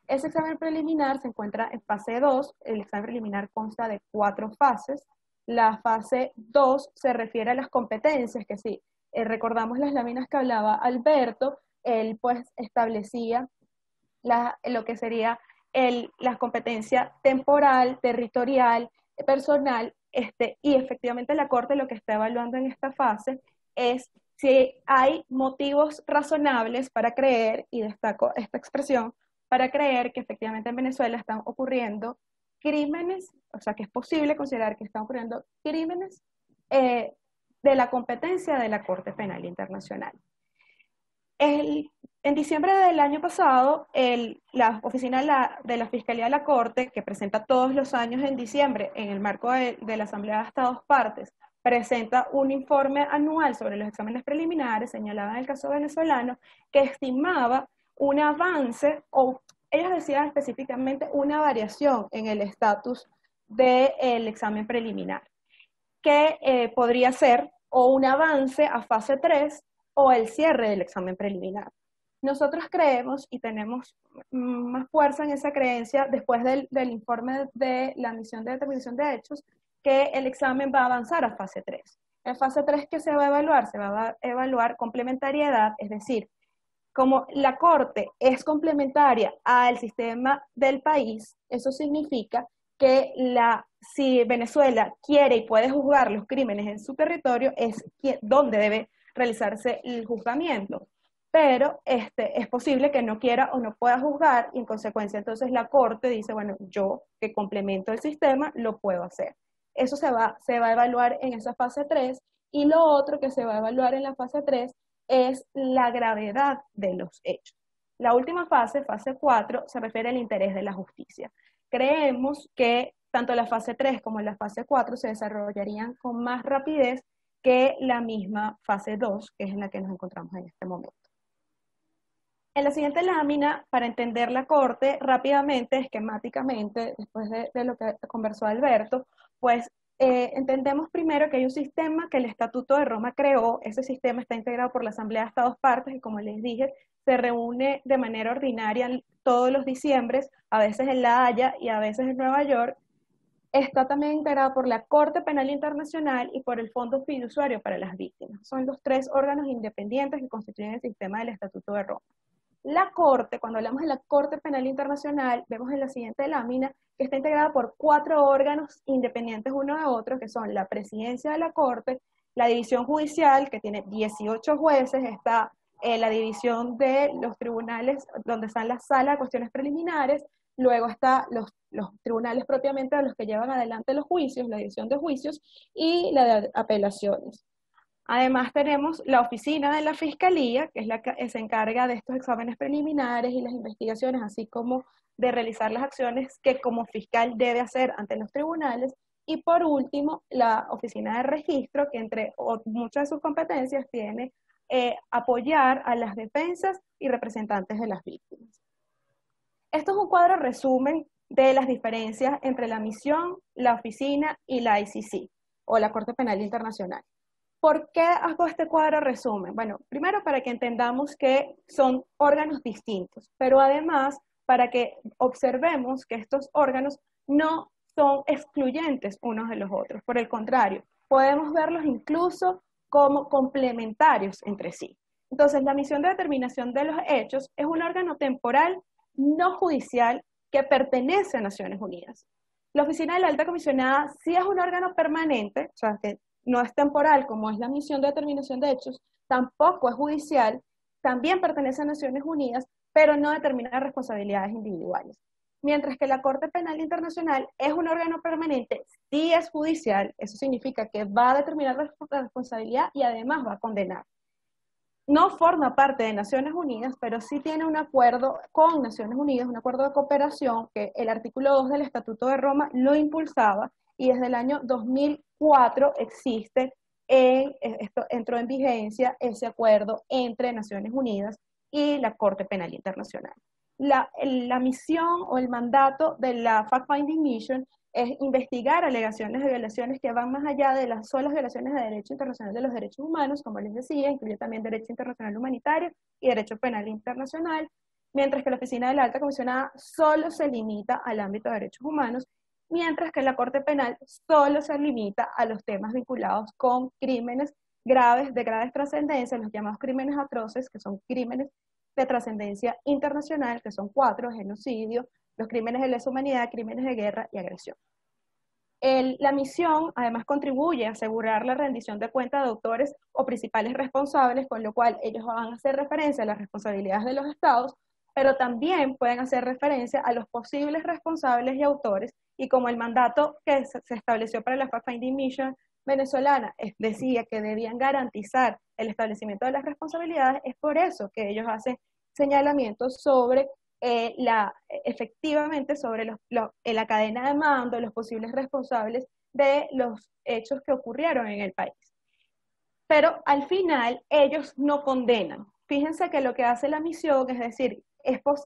Ese examen preliminar se encuentra en fase 2, el examen preliminar consta de 4 fases. La fase 2 se refiere a las competencias, que sí, recordamos las láminas que hablaba Alberto, él pues establecía lo que sería la competencia temporal, territorial, personal, y efectivamente la Corte lo que está evaluando en esta fase es si hay motivos razonables para creer, y destaco esta expresión, para creer que efectivamente en Venezuela están ocurriendo crímenes, o sea que es posible considerar que están ocurriendo crímenes de la competencia de la Corte Penal Internacional. En diciembre del año pasado, la oficina de la Fiscalía de la Corte, que presenta todos los años en diciembre en el marco de la Asamblea de Estados Partes, presenta un informe anual sobre los exámenes preliminares, señalaba en el caso venezolano, que estimaba un avance, o ellos decían específicamente una variación en el estatus del examen preliminar, que podría ser o un avance a fase 3 o el cierre del examen preliminar. Nosotros creemos, y tenemos más fuerza en esa creencia después del informe de la misión de determinación de hechos, que el examen va a avanzar a fase 3. En fase 3, ¿qué se va a evaluar? Se va a evaluar complementariedad, es decir, como la Corte es complementaria al sistema del país, eso significa que si Venezuela quiere y puede juzgar los crímenes en su territorio, es donde debe realizarse el juzgamiento. Pero es posible que no quiera o no pueda juzgar, y en consecuencia entonces la Corte dice, bueno, yo que complemento el sistema lo puedo hacer. Eso se va a evaluar en esa fase 3, y lo otro que se va a evaluar en la fase 3 es la gravedad de los hechos. La última fase, fase 4, se refiere al interés de la justicia. Creemos que tanto la fase 3 como la fase 4 se desarrollarían con más rapidez que la misma fase 2, que es en la que nos encontramos en este momento. En la siguiente lámina, para entender la Corte rápidamente, esquemáticamente, después de lo que conversó Alberto, pues entendemos primero que hay un sistema que el Estatuto de Roma creó. Ese sistema está integrado por la Asamblea de Estados Partes y, como les dije, se reúne de manera ordinaria todos los diciembres, a veces en La Haya y a veces en Nueva York. Está también integrado por la Corte Penal Internacional y por el Fondo Fiduciario para las Víctimas. Son los 3 órganos independientes que constituyen el sistema del Estatuto de Roma. La Corte, cuando hablamos de la Corte Penal Internacional, vemos en la siguiente lámina que está integrada por 4 órganos independientes uno de otro, que son la Presidencia de la Corte, la División Judicial, que tiene 18 jueces, está la división de los tribunales, donde están las salas de cuestiones preliminares, luego está los tribunales propiamente de los que llevan adelante los juicios, la división de juicios, y la de apelaciones. Además tenemos la oficina de la Fiscalía, que es la que se encarga de estos exámenes preliminares y las investigaciones, así como de realizar las acciones que como fiscal debe hacer ante los tribunales. Y por último, la oficina de registro, que entre muchas de sus competencias tiene apoyar a las defensas y representantes de las víctimas. Esto es un cuadro resumen de las diferencias entre la misión, la oficina y la ICC, o la Corte Penal Internacional. ¿Por qué hago este cuadro resumen? Bueno, primero para que entendamos que son órganos distintos, pero además para que observemos que estos órganos no son excluyentes unos de los otros. Por el contrario, podemos verlos incluso como complementarios entre sí. Entonces, la misión de determinación de los hechos es un órgano temporal no judicial que pertenece a Naciones Unidas. La Oficina de la Alta Comisionada sí es un órgano permanente, o sea, que no es temporal como es la misión de determinación de hechos, tampoco es judicial, también pertenece a Naciones Unidas, pero no determina responsabilidades individuales. Mientras que la Corte Penal Internacional es un órgano permanente, sí es judicial, eso significa que va a determinar la responsabilidad y además va a condenar. No forma parte de Naciones Unidas, pero sí tiene un acuerdo con Naciones Unidas, un acuerdo de cooperación que el artículo 2 del Estatuto de Roma lo impulsaba y desde el año 2004 existe, entró en vigencia ese acuerdo entre Naciones Unidas y la Corte Penal Internacional. La misión o el mandato de la Fact-Finding Mission es investigar alegaciones de violaciones que van más allá de las solas violaciones de derecho internacional de los derechos humanos, como les decía, incluye también derecho internacional humanitario y derecho penal internacional, mientras que la Oficina de la Alta Comisionada solo se limita al ámbito de derechos humanos, mientras que la Corte Penal solo se limita a los temas vinculados con crímenes graves, de graves trascendencia, los llamados crímenes atroces, que son crímenes de trascendencia internacional, que son 4, genocidio, los crímenes de lesa humanidad, crímenes de guerra y agresión. La misión además contribuye a asegurar la rendición de cuentas de autores o principales responsables, con lo cual ellos van a hacer referencia a las responsabilidades de los estados, pero también pueden hacer referencia a los posibles responsables y autores, y como el mandato que se estableció para la Fact-Finding Mission venezolana decía que debían garantizar el establecimiento de las responsabilidades, es por eso que ellos hacen señalamientos sobre efectivamente sobre la cadena de mando, los posibles responsables de los hechos que ocurrieron en el país. Pero al final ellos no condenan. Fíjense que lo que hace la misión, es decir,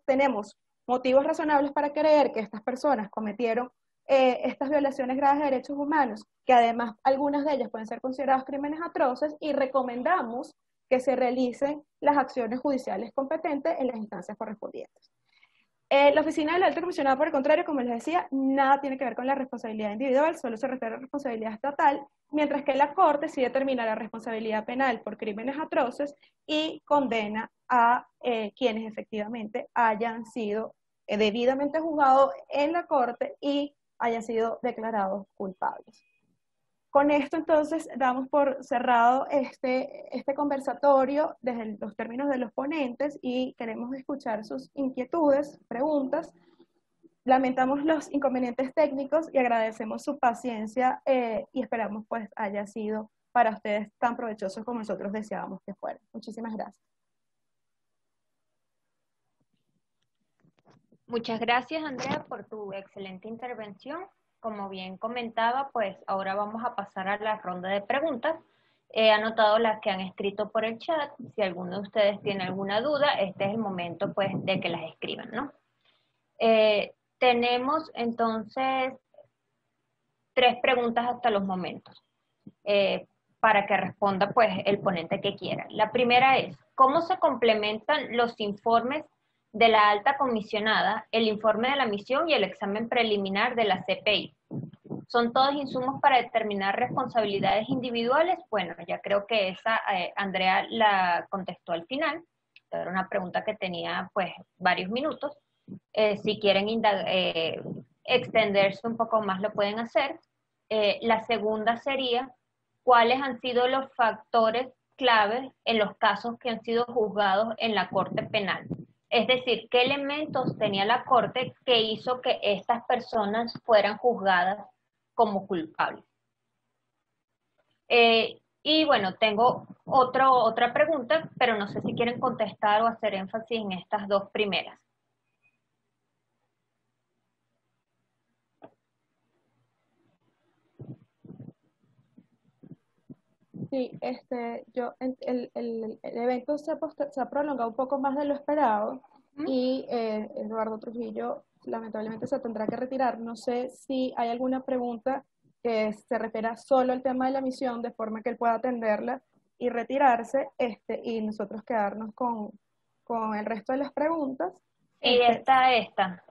tenemos motivos razonables para creer que estas personas cometieron estas violaciones graves de derechos humanos, que además algunas de ellas pueden ser consideradas crímenes atroces, y recomendamos que se realicen las acciones judiciales competentes en las instancias correspondientes. La Oficina del Alto Comisionado, por el contrario, como les decía, nada tiene que ver con la responsabilidad individual, solo se refiere a la responsabilidad estatal, mientras que la Corte sí determina la responsabilidad penal por crímenes atroces y condena a quienes efectivamente hayan sido debidamente juzgados en la Corte y hayan sido declarados culpables. Con esto entonces damos por cerrado este conversatorio desde los términos de los ponentes y queremos escuchar sus inquietudes, preguntas. Lamentamos los inconvenientes técnicos y agradecemos su paciencia y esperamos pues haya sido para ustedes tan provechosos como nosotros deseábamos que fuera. Muchísimas gracias. Muchas gracias, Andrea, por tu excelente intervención. Como bien comentaba, pues ahora vamos a pasar a la ronda de preguntas. He anotado las que han escrito por el chat. Si alguno de ustedes tiene alguna duda, este es el momento pues de que las escriban, ¿no? Tenemos entonces 3 preguntas hasta los momentos para que responda pues el ponente que quiera. La primera es, ¿cómo se complementan los informes de la alta comisionada, el informe de la misión y el examen preliminar de la CPI? ¿Son todos insumos para determinar responsabilidades individuales? Bueno, ya creo que esa Andrea la contestó al final. Era una pregunta que tenía pues varios minutos. Si quieren extenderse un poco más lo pueden hacer. La segunda sería, ¿cuáles han sido los factores claves en los casos que han sido juzgados en la Corte Penal? Es decir, ¿qué elementos tenía la Corte que hizo que estas personas fueran juzgadas como culpables? Y bueno, tengo otra pregunta, pero no sé si quieren contestar o hacer énfasis en estas 2 primeras. Sí, el evento se ha prolongado un poco más de lo esperado y Eduardo Trujillo lamentablemente se tendrá que retirar. No sé si hay alguna pregunta que se refiera solo al tema de la misión, de forma que él pueda atenderla y retirarse, y nosotros quedarnos con el resto de las preguntas. Y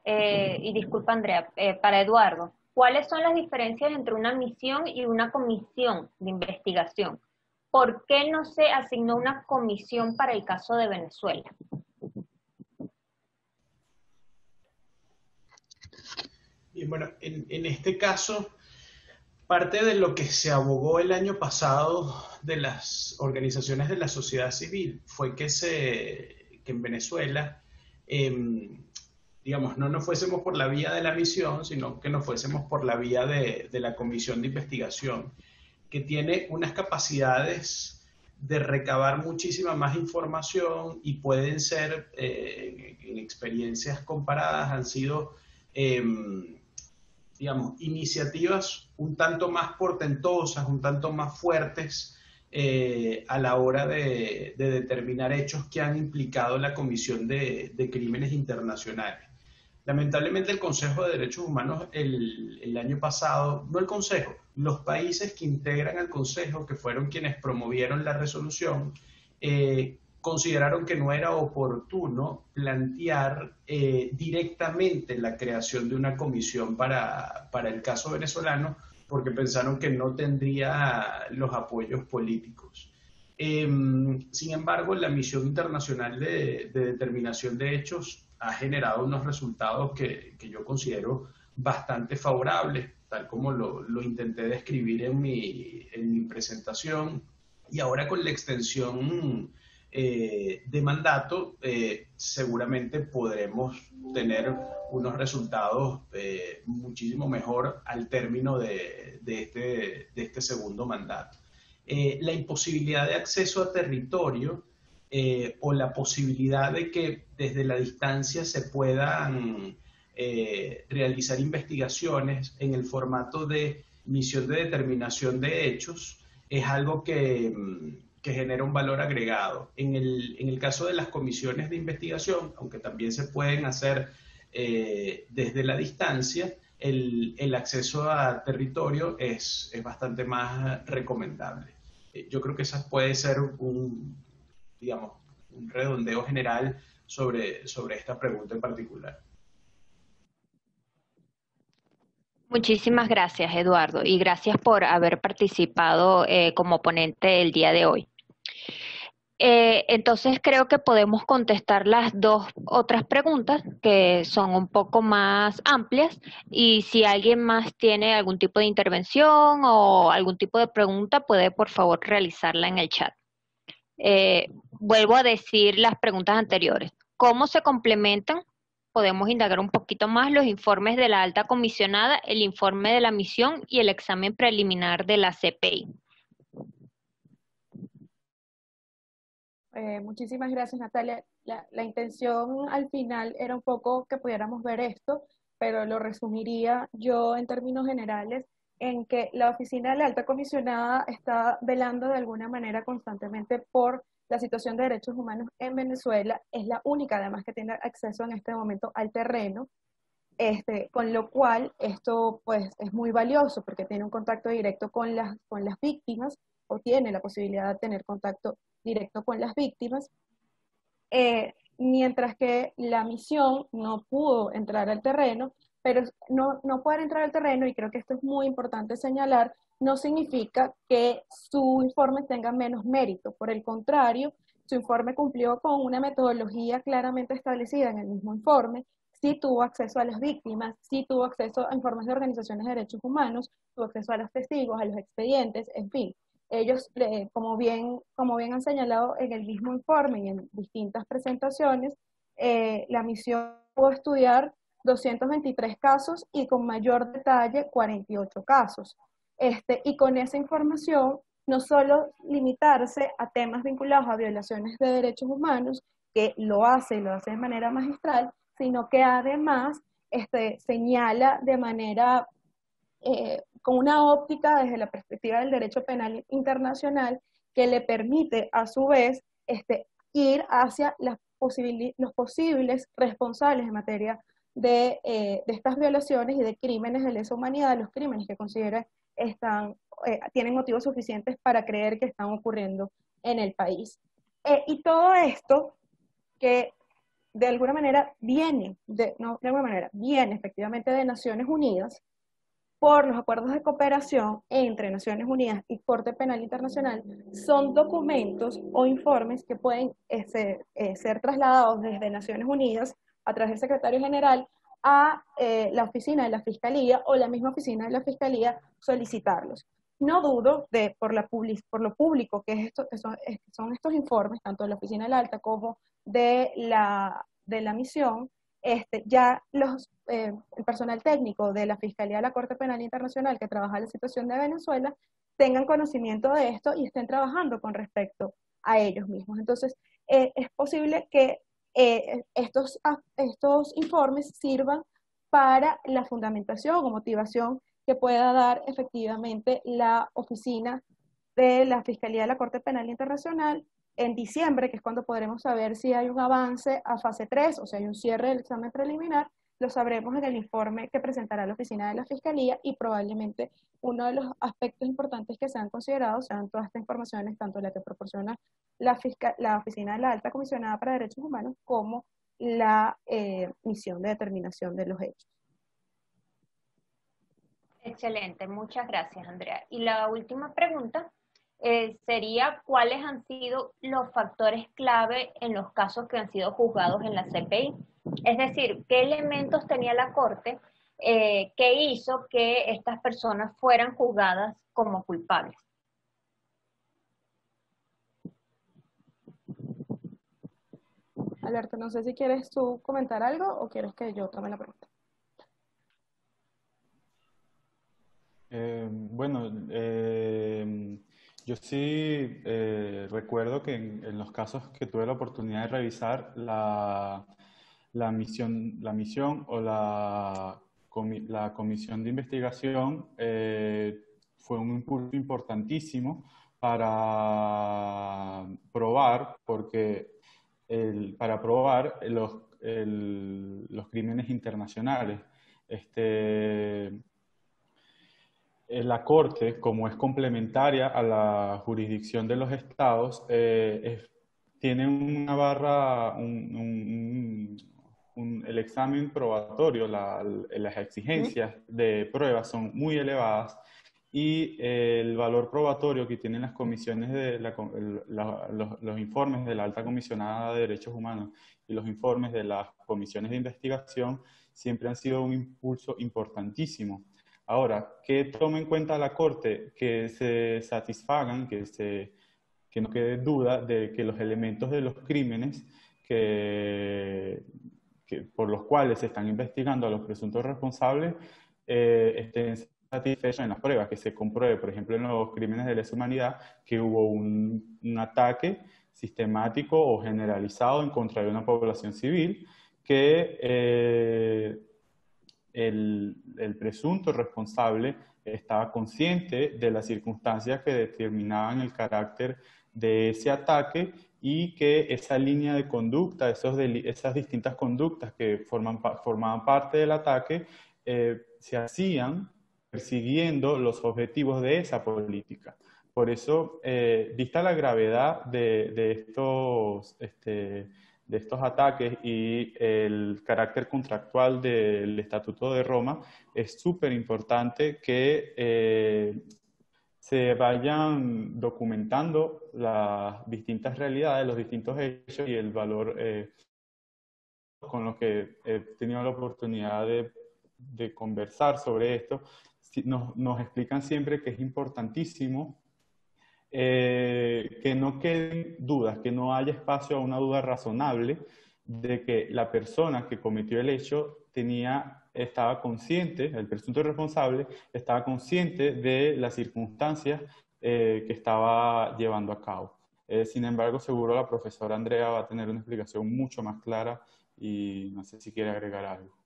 y disculpa Andrea, para Eduardo, ¿cuáles son las diferencias entre una misión y una comisión de investigación? ¿Por qué no se asignó una comisión para el caso de Venezuela? Y bueno, en este caso, Parte de lo que se abogó el año pasado de las organizaciones de la sociedad civil fue que en Venezuela, digamos, no nos fuésemos por la vía de la misión, sino que nos fuésemos por la vía de la comisión de investigación, que tiene unas capacidades de recabar muchísima más información y pueden ser, en experiencias comparadas, han sido, digamos, iniciativas un tanto más portentosas, un tanto más fuertes a la hora de determinar hechos que han implicado la Comisión de Crímenes Internacionales. Lamentablemente el Consejo de Derechos Humanos el año pasado, no el Consejo, los países que integran al Consejo, que fueron quienes promovieron la resolución, consideraron que no era oportuno plantear directamente la creación de una comisión para el caso venezolano, porque pensaron que no tendría los apoyos políticos. Sin embargo, la misión internacional de determinación de hechos ha generado unos resultados que yo considero bastante favorables, tal como lo intenté describir en mi presentación, y ahora con la extensión de mandato seguramente podremos tener unos resultados muchísimo mejor al término de este segundo mandato. La imposibilidad de acceso a territorio o la posibilidad de que desde la distancia se puedan realizar investigaciones en el formato de misión de determinación de hechos es algo que genera un valor agregado. En el caso de las comisiones de investigación, aunque también se pueden hacer desde la distancia, el acceso a territorio es bastante más recomendable. Yo creo que esa puede ser digamos, un redondeo general sobre esta pregunta en particular. Muchísimas gracias, Eduardo, y gracias por haber participado como ponente el día de hoy. Entonces creo que podemos contestar las dos otras preguntas que son un poco más amplias, y si alguien más tiene algún tipo de intervención o algún tipo de pregunta puede por favor realizarla en el chat. Vuelvo a decir las preguntas anteriores. ¿Cómo se complementan? Podemos indagar un poquito más los informes de la alta comisionada, el informe de la misión y el examen preliminar de la CPI. Muchísimas gracias, Natalia. La intención al final era un poco que pudiéramos ver esto, pero lo resumiría yo en términos generales en que la oficina de la alta comisionada está velando de alguna manera constantemente por la situación de derechos humanos en Venezuela. Es la única además que tiene acceso en este momento al terreno, con lo cual esto pues es muy valioso porque tiene un contacto directo con las víctimas, o tiene la posibilidad de tener contacto directo con las víctimas, mientras que la misión no pudo entrar al terreno, pero no poder entrar al terreno, y creo que esto es muy importante señalar, no significa que su informe tenga menos mérito. Por el contrario, su informe cumplió con una metodología claramente establecida en el mismo informe, sí tuvo acceso a las víctimas, sí tuvo acceso a informes de organizaciones de derechos humanos, tuvo acceso a los testigos, a los expedientes, en fin. Ellos, como bien han señalado en el mismo informe y en distintas presentaciones, la misión pudo estudiar 223 casos y con mayor detalle 48 casos. Y con esa información, no solo limitarse a temas vinculados a violaciones de derechos humanos, que lo hace de manera magistral, sino que además señala de manera con una óptica desde la perspectiva del derecho penal internacional que le permite a su vez ir hacia los posibles responsables en materia de estas violaciones y de crímenes de lesa humanidad, los crímenes que considera tienen motivos suficientes para creer que están ocurriendo en el país. Y todo esto que de alguna manera viene efectivamente de Naciones Unidas, por los acuerdos de cooperación entre Naciones Unidas y Corte Penal Internacional, son documentos o informes que pueden ser trasladados desde Naciones Unidas a través del Secretario General a la oficina de la Fiscalía o la misma oficina de la Fiscalía solicitarlos. No dudo por lo público que, son estos informes, tanto de la Oficina del Alta como de la misión, ya el personal técnico de la Fiscalía de la Corte Penal Internacional que trabaja en la situación de Venezuela tengan conocimiento de esto y estén trabajando con respecto a ellos mismos. Entonces, es posible que estos informes sirvan para la fundamentación o motivación que pueda dar efectivamente la oficina de la Fiscalía de la Corte Penal Internacional en diciembre, que es cuando podremos saber si hay un avance a fase 3, o sea, hay un cierre del examen preliminar. Lo sabremos en el informe que presentará la oficina de la Fiscalía, y probablemente uno de los aspectos importantes que se han considerado sean todas estas informaciones, tanto la que proporciona la oficina de la Alta Comisionada para Derechos Humanos como la misión de determinación de los hechos. Excelente, muchas gracias, Andrea. Y la última pregunta sería, ¿cuáles han sido los factores clave en los casos que han sido juzgados en la CPI? Es decir, ¿qué elementos tenía la Corte que hizo que estas personas fueran juzgadas como culpables? Alberto, no sé si quieres tú comentar algo o quieres que yo tome la pregunta. Yo sí recuerdo que en los casos que tuve la oportunidad de revisar, la misión o la comisión de investigación fue un impulso importantísimo para probar, los crímenes internacionales. La Corte, como es complementaria a la jurisdicción de los estados, tiene una barra, el examen probatorio, las exigencias de pruebas son muy elevadas, y el valor probatorio que tienen las comisiones los informes de la Alta Comisionada de Derechos Humanos y los informes de las comisiones de investigación siempre han sido un impulso importantísimo. Ahora, ¿qué toma en cuenta la Corte? Que se satisfagan, que no quede duda de que los elementos de los crímenes por los cuales se están investigando a los presuntos responsables estén satisfechos en las pruebas, que se compruebe, por ejemplo, en los crímenes de lesa humanidad, que hubo un ataque sistemático o generalizado en contra de una población civil, que el presunto responsable estaba consciente de las circunstancias que determinaban el carácter de ese ataque, y que esa línea de conducta, esas distintas conductas que formaban parte del ataque, se hacían persiguiendo los objetivos de esa política. Por eso, vista la gravedad de estos ataques y el carácter contractual del Estatuto de Roma, es súper importante que se vayan documentando las distintas realidades, los distintos hechos y el valor con los que he tenido la oportunidad de conversar sobre esto. Nos explican siempre que es importantísimo que no queden dudas, que no haya espacio a una duda razonable de que la persona que cometió el hecho estaba consciente, el presunto responsable estaba consciente de las circunstancias que estaba llevando a cabo. Sin embargo, seguro la profesora Andrea va a tener una explicación mucho más clara, y no sé si quiere agregar algo.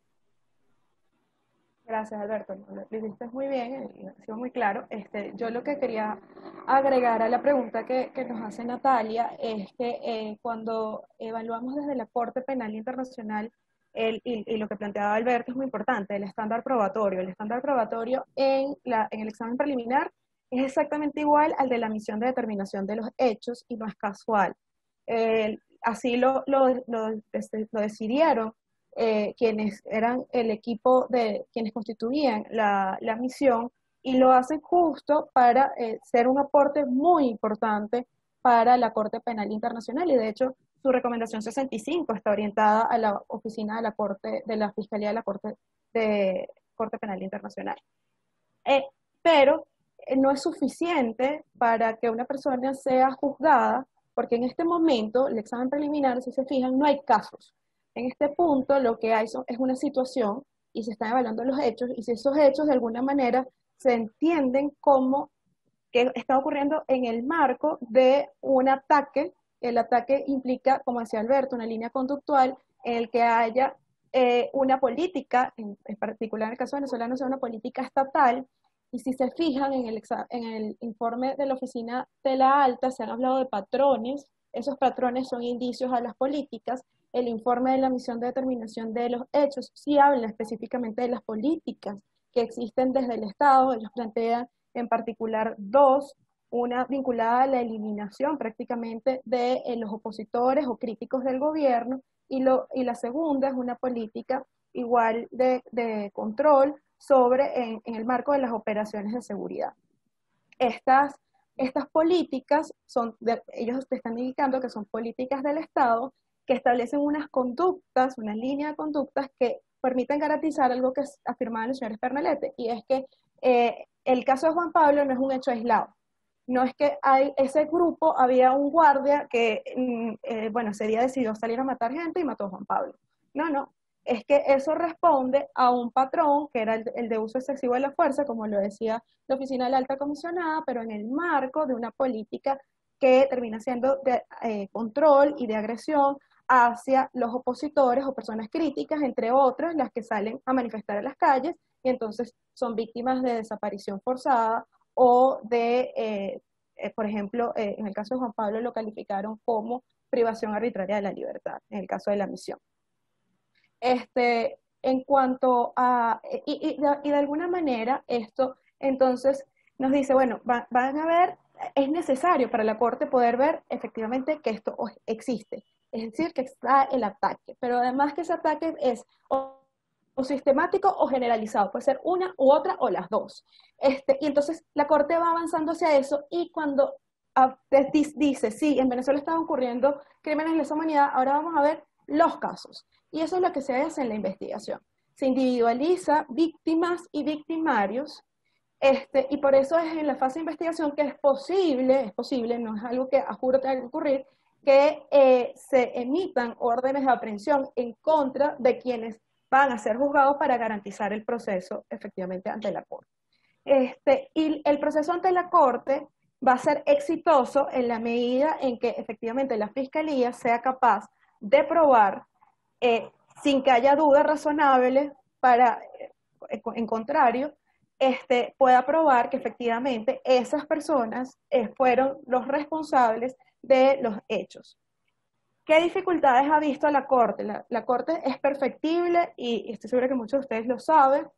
Gracias, Alberto. Lo hiciste muy bien y ha sido muy claro. Yo lo que quería agregar a la pregunta que nos hace Natalia es que cuando evaluamos desde la Corte Penal Internacional, y lo que planteaba Alberto es muy importante, el estándar probatorio. El estándar probatorio en el examen preliminar es exactamente igual al de la misión de determinación de los hechos, y no es casual. Así lo decidieron quienes eran el equipo de quienes constituían la misión, y lo hacen justo para ser un aporte muy importante para la Corte Penal Internacional, y de hecho su recomendación 65 está orientada a la oficina de la Corte, de la Fiscalía de la Corte Penal Internacional. Pero no es suficiente para que una persona sea juzgada, porque en este momento, el examen preliminar, si se fijan, no hay casos. En este punto, lo que hay es una situación y se están evaluando los hechos, y si esos hechos de alguna manera se entienden como que está ocurriendo en el marco de un ataque. El ataque implica, como decía Alberto, una línea conductual en el que haya una política, en particular en el caso venezolano, sea una política estatal. Y si se fijan en el informe de la Oficina de la Alta, se han hablado de patrones. Esos patrones son indicios a las políticas. El informe de la misión de determinación de los hechos sí habla específicamente de las políticas que existen desde el Estado. Ellos plantean en particular dos, una vinculada a la eliminación prácticamente de los opositores o críticos del gobierno, y la segunda es una política igual de control en el marco de las operaciones de seguridad. Estas políticas ellos te están indicando que son políticas del Estado que establecen unas conductas, una línea de conductas que permiten garantizar algo que afirmaban los señores Pernalete, y es que el caso de Juan Pablo no es un hecho aislado. No es que ese grupo, había un guardia que, ese día decidió salir a matar gente y mató a Juan Pablo. No. Es que eso responde a un patrón que era el de uso excesivo de la fuerza, como lo decía la Oficina de la Alta Comisionada, pero en el marco de una política que termina siendo de control y de agresión hacia los opositores o personas críticas, entre otras, las que salen a manifestar en las calles, y entonces son víctimas de desaparición forzada o por ejemplo, en el caso de Juan Pablo lo calificaron como privación arbitraria de la libertad, en el caso de la misión. En cuanto a, y de alguna manera esto entonces nos dice, bueno, van a ver, es necesario para la Corte poder ver efectivamente que esto existe, es decir, que está el ataque, pero además que ese ataque es o sistemático o generalizado, puede ser una u otra o las dos. Y entonces la Corte va avanzando hacia eso, y cuando dice, sí, en Venezuela están ocurriendo crímenes de lesa humanidad, ahora vamos a ver los casos. Y eso es lo que se hace en la investigación. Se individualiza víctimas y victimarios, y por eso es en la fase de investigación que es posible, no es algo que a juro tenga que ocurrir, que se emitan órdenes de aprehensión en contra de quienes van a ser juzgados para garantizar el proceso efectivamente ante la Corte. Y el proceso ante la Corte va a ser exitoso en la medida en que efectivamente la Fiscalía sea capaz de probar, sin que haya duda razonable, en contrario, pueda probar que efectivamente esas personas fueron los responsables de los hechos. ¿Qué dificultades ha visto la Corte? La Corte es perfectible, y estoy segura que muchos de ustedes lo saben.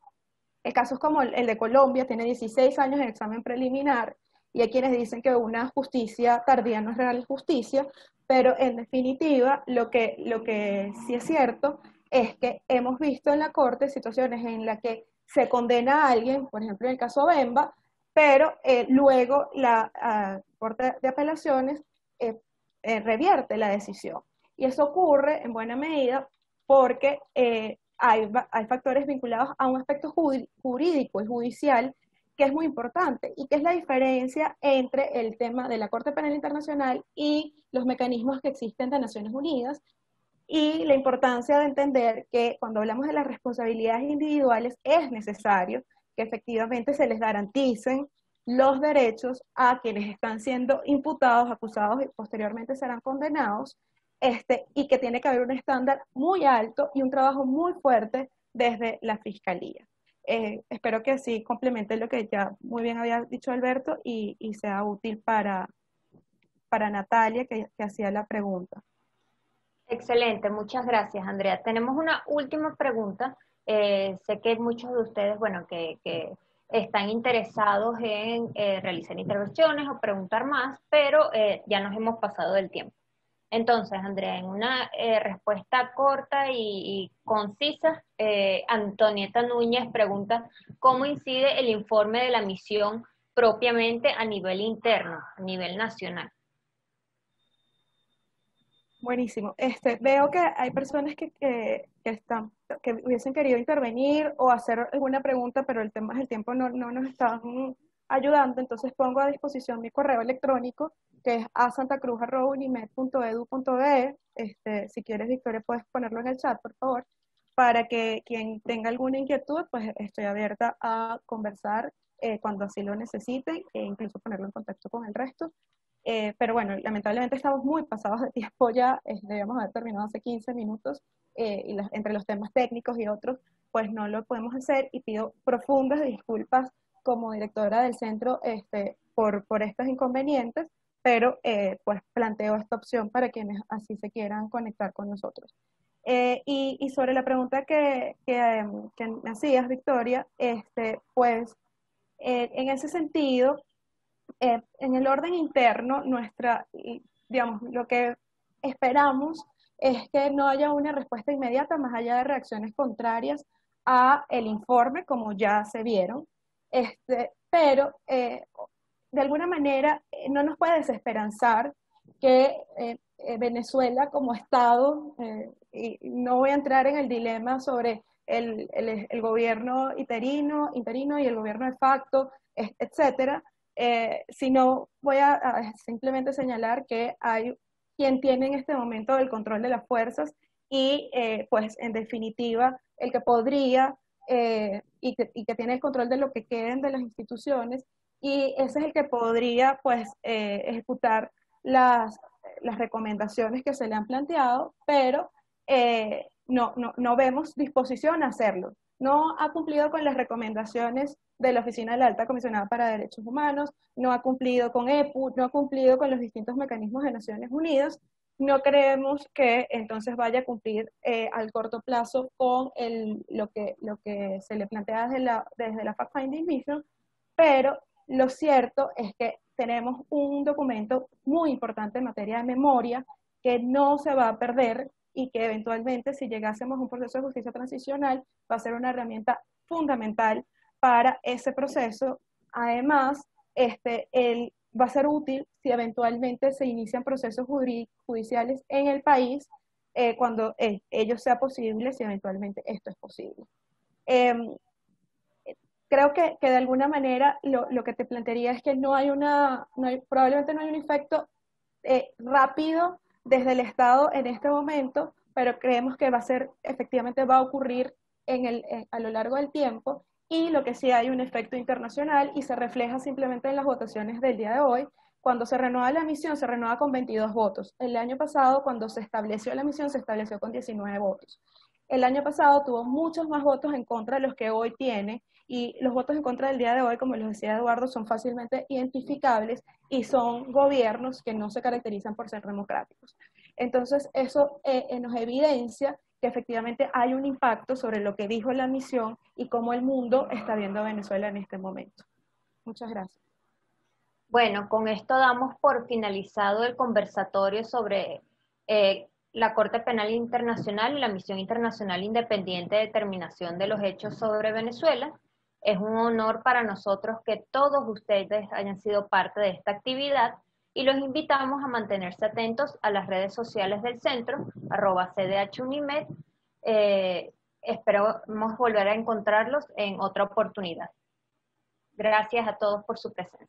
El caso es como el de Colombia, tiene 16 años en examen preliminar, y hay quienes dicen que una justicia tardía no es real justicia, pero en definitiva lo que sí es cierto es que hemos visto en la Corte situaciones en las que se condena a alguien, por ejemplo en el caso Bemba, pero luego la Corte de Apelaciones revierte la decisión. Y eso ocurre en buena medida porque hay factores vinculados a un aspecto jurídico y judicial que es muy importante, y que es la diferencia entre el tema de la Corte Penal Internacional y los mecanismos que existen de Naciones Unidas, y la importancia de entender que cuando hablamos de las responsabilidades individuales es necesario que efectivamente se les garanticen los derechos a quienes están siendo imputados, acusados y posteriormente serán condenados, y que tiene que haber un estándar muy alto y un trabajo muy fuerte desde la Fiscalía. Espero que sí complemente lo que ya muy bien había dicho Alberto y sea útil para Natalia, que hacía la pregunta. Excelente, muchas gracias, Andrea. Tenemos una última pregunta. Sé que muchos de ustedes, bueno, que están interesados en realizar intervenciones o preguntar más, pero ya nos hemos pasado del tiempo. Entonces, Andrea, en una respuesta corta y concisa, Antonieta Núñez pregunta, ¿cómo incide el informe de la misión propiamente a nivel interno, a nivel nacional? Buenísimo. Veo que hay personas que hubiesen querido intervenir o hacer alguna pregunta, pero el tiempo no nos está ayudando, entonces pongo a disposición mi correo electrónico, que es asantacruz@unimed.edu.be. Si quieres, Victoria, puedes ponerlo en el chat, por favor, para que quien tenga alguna inquietud, pues estoy abierta a conversar cuando así lo necesiten, e incluso ponerlo en contacto con el resto. Pero bueno, lamentablemente estamos muy pasados de tiempo ya, debíamos haber terminado hace 15 minutos, y entre los temas técnicos y otros, pues no lo podemos hacer, y pido profundas disculpas como directora del centro por estos inconvenientes, pero pues planteo esta opción para quienes así se quieran conectar con nosotros. Y sobre la pregunta que me hacías, Victoria, pues en ese sentido, en el orden interno, digamos, lo que esperamos es que no haya una respuesta inmediata más allá de reacciones contrarias a el informe, como ya se vieron, pero de alguna manera no nos puede desesperanzar que Venezuela como Estado, y no voy a entrar en el dilema sobre el gobierno interino y el gobierno de facto, etcétera, sino voy a simplemente señalar que hay quien tiene en este momento el control de las fuerzas y pues en definitiva el que podría y que tiene el control de lo que queden de las instituciones, y ese es el que podría pues ejecutar las recomendaciones que se le han planteado, pero no vemos disposición a hacerlo. No ha cumplido con las recomendaciones de la Oficina de la Alta Comisionada para Derechos Humanos, no ha cumplido con EPU, no ha cumplido con los distintos mecanismos de Naciones Unidas. No creemos que entonces vaya a cumplir al corto plazo con lo que se le plantea desde la Fact-Finding Mission, pero lo cierto es que tenemos un documento muy importante en materia de memoria que no se va a perder, y que eventualmente, si llegásemos a un proceso de justicia transicional, va a ser una herramienta fundamental para ese proceso. Además, va a ser útil si eventualmente se inician procesos judiciales en el país, cuando ello sea posible, si eventualmente esto es posible. Creo que de alguna manera lo que te plantearía es que probablemente no hay un efecto rápido desde el Estado en este momento, pero creemos que efectivamente va a ocurrir a lo largo del tiempo, y lo que sí hay un efecto internacional, y se refleja simplemente en las votaciones del día de hoy. Cuando se renueva la misión, se renueva con 22 votos. El año pasado, cuando se estableció la misión, se estableció con 19 votos. El año pasado tuvo muchos más votos en contra de los que hoy tiene, y los votos en contra del día de hoy, como les decía Eduardo, son fácilmente identificables y son gobiernos que no se caracterizan por ser democráticos. Entonces, eso nos evidencia que efectivamente hay un impacto sobre lo que dijo la misión y cómo el mundo está viendo a Venezuela en este momento. Muchas gracias. Bueno, con esto damos por finalizado el conversatorio sobre la Corte Penal Internacional y la Misión Internacional Independiente de Determinación de los Hechos sobre Venezuela. Es un honor para nosotros que todos ustedes hayan sido parte de esta actividad, y los invitamos a mantenerse atentos a las redes sociales del centro, @cdhunimed. Esperamos volver a encontrarlos en otra oportunidad. Gracias a todos por su presencia.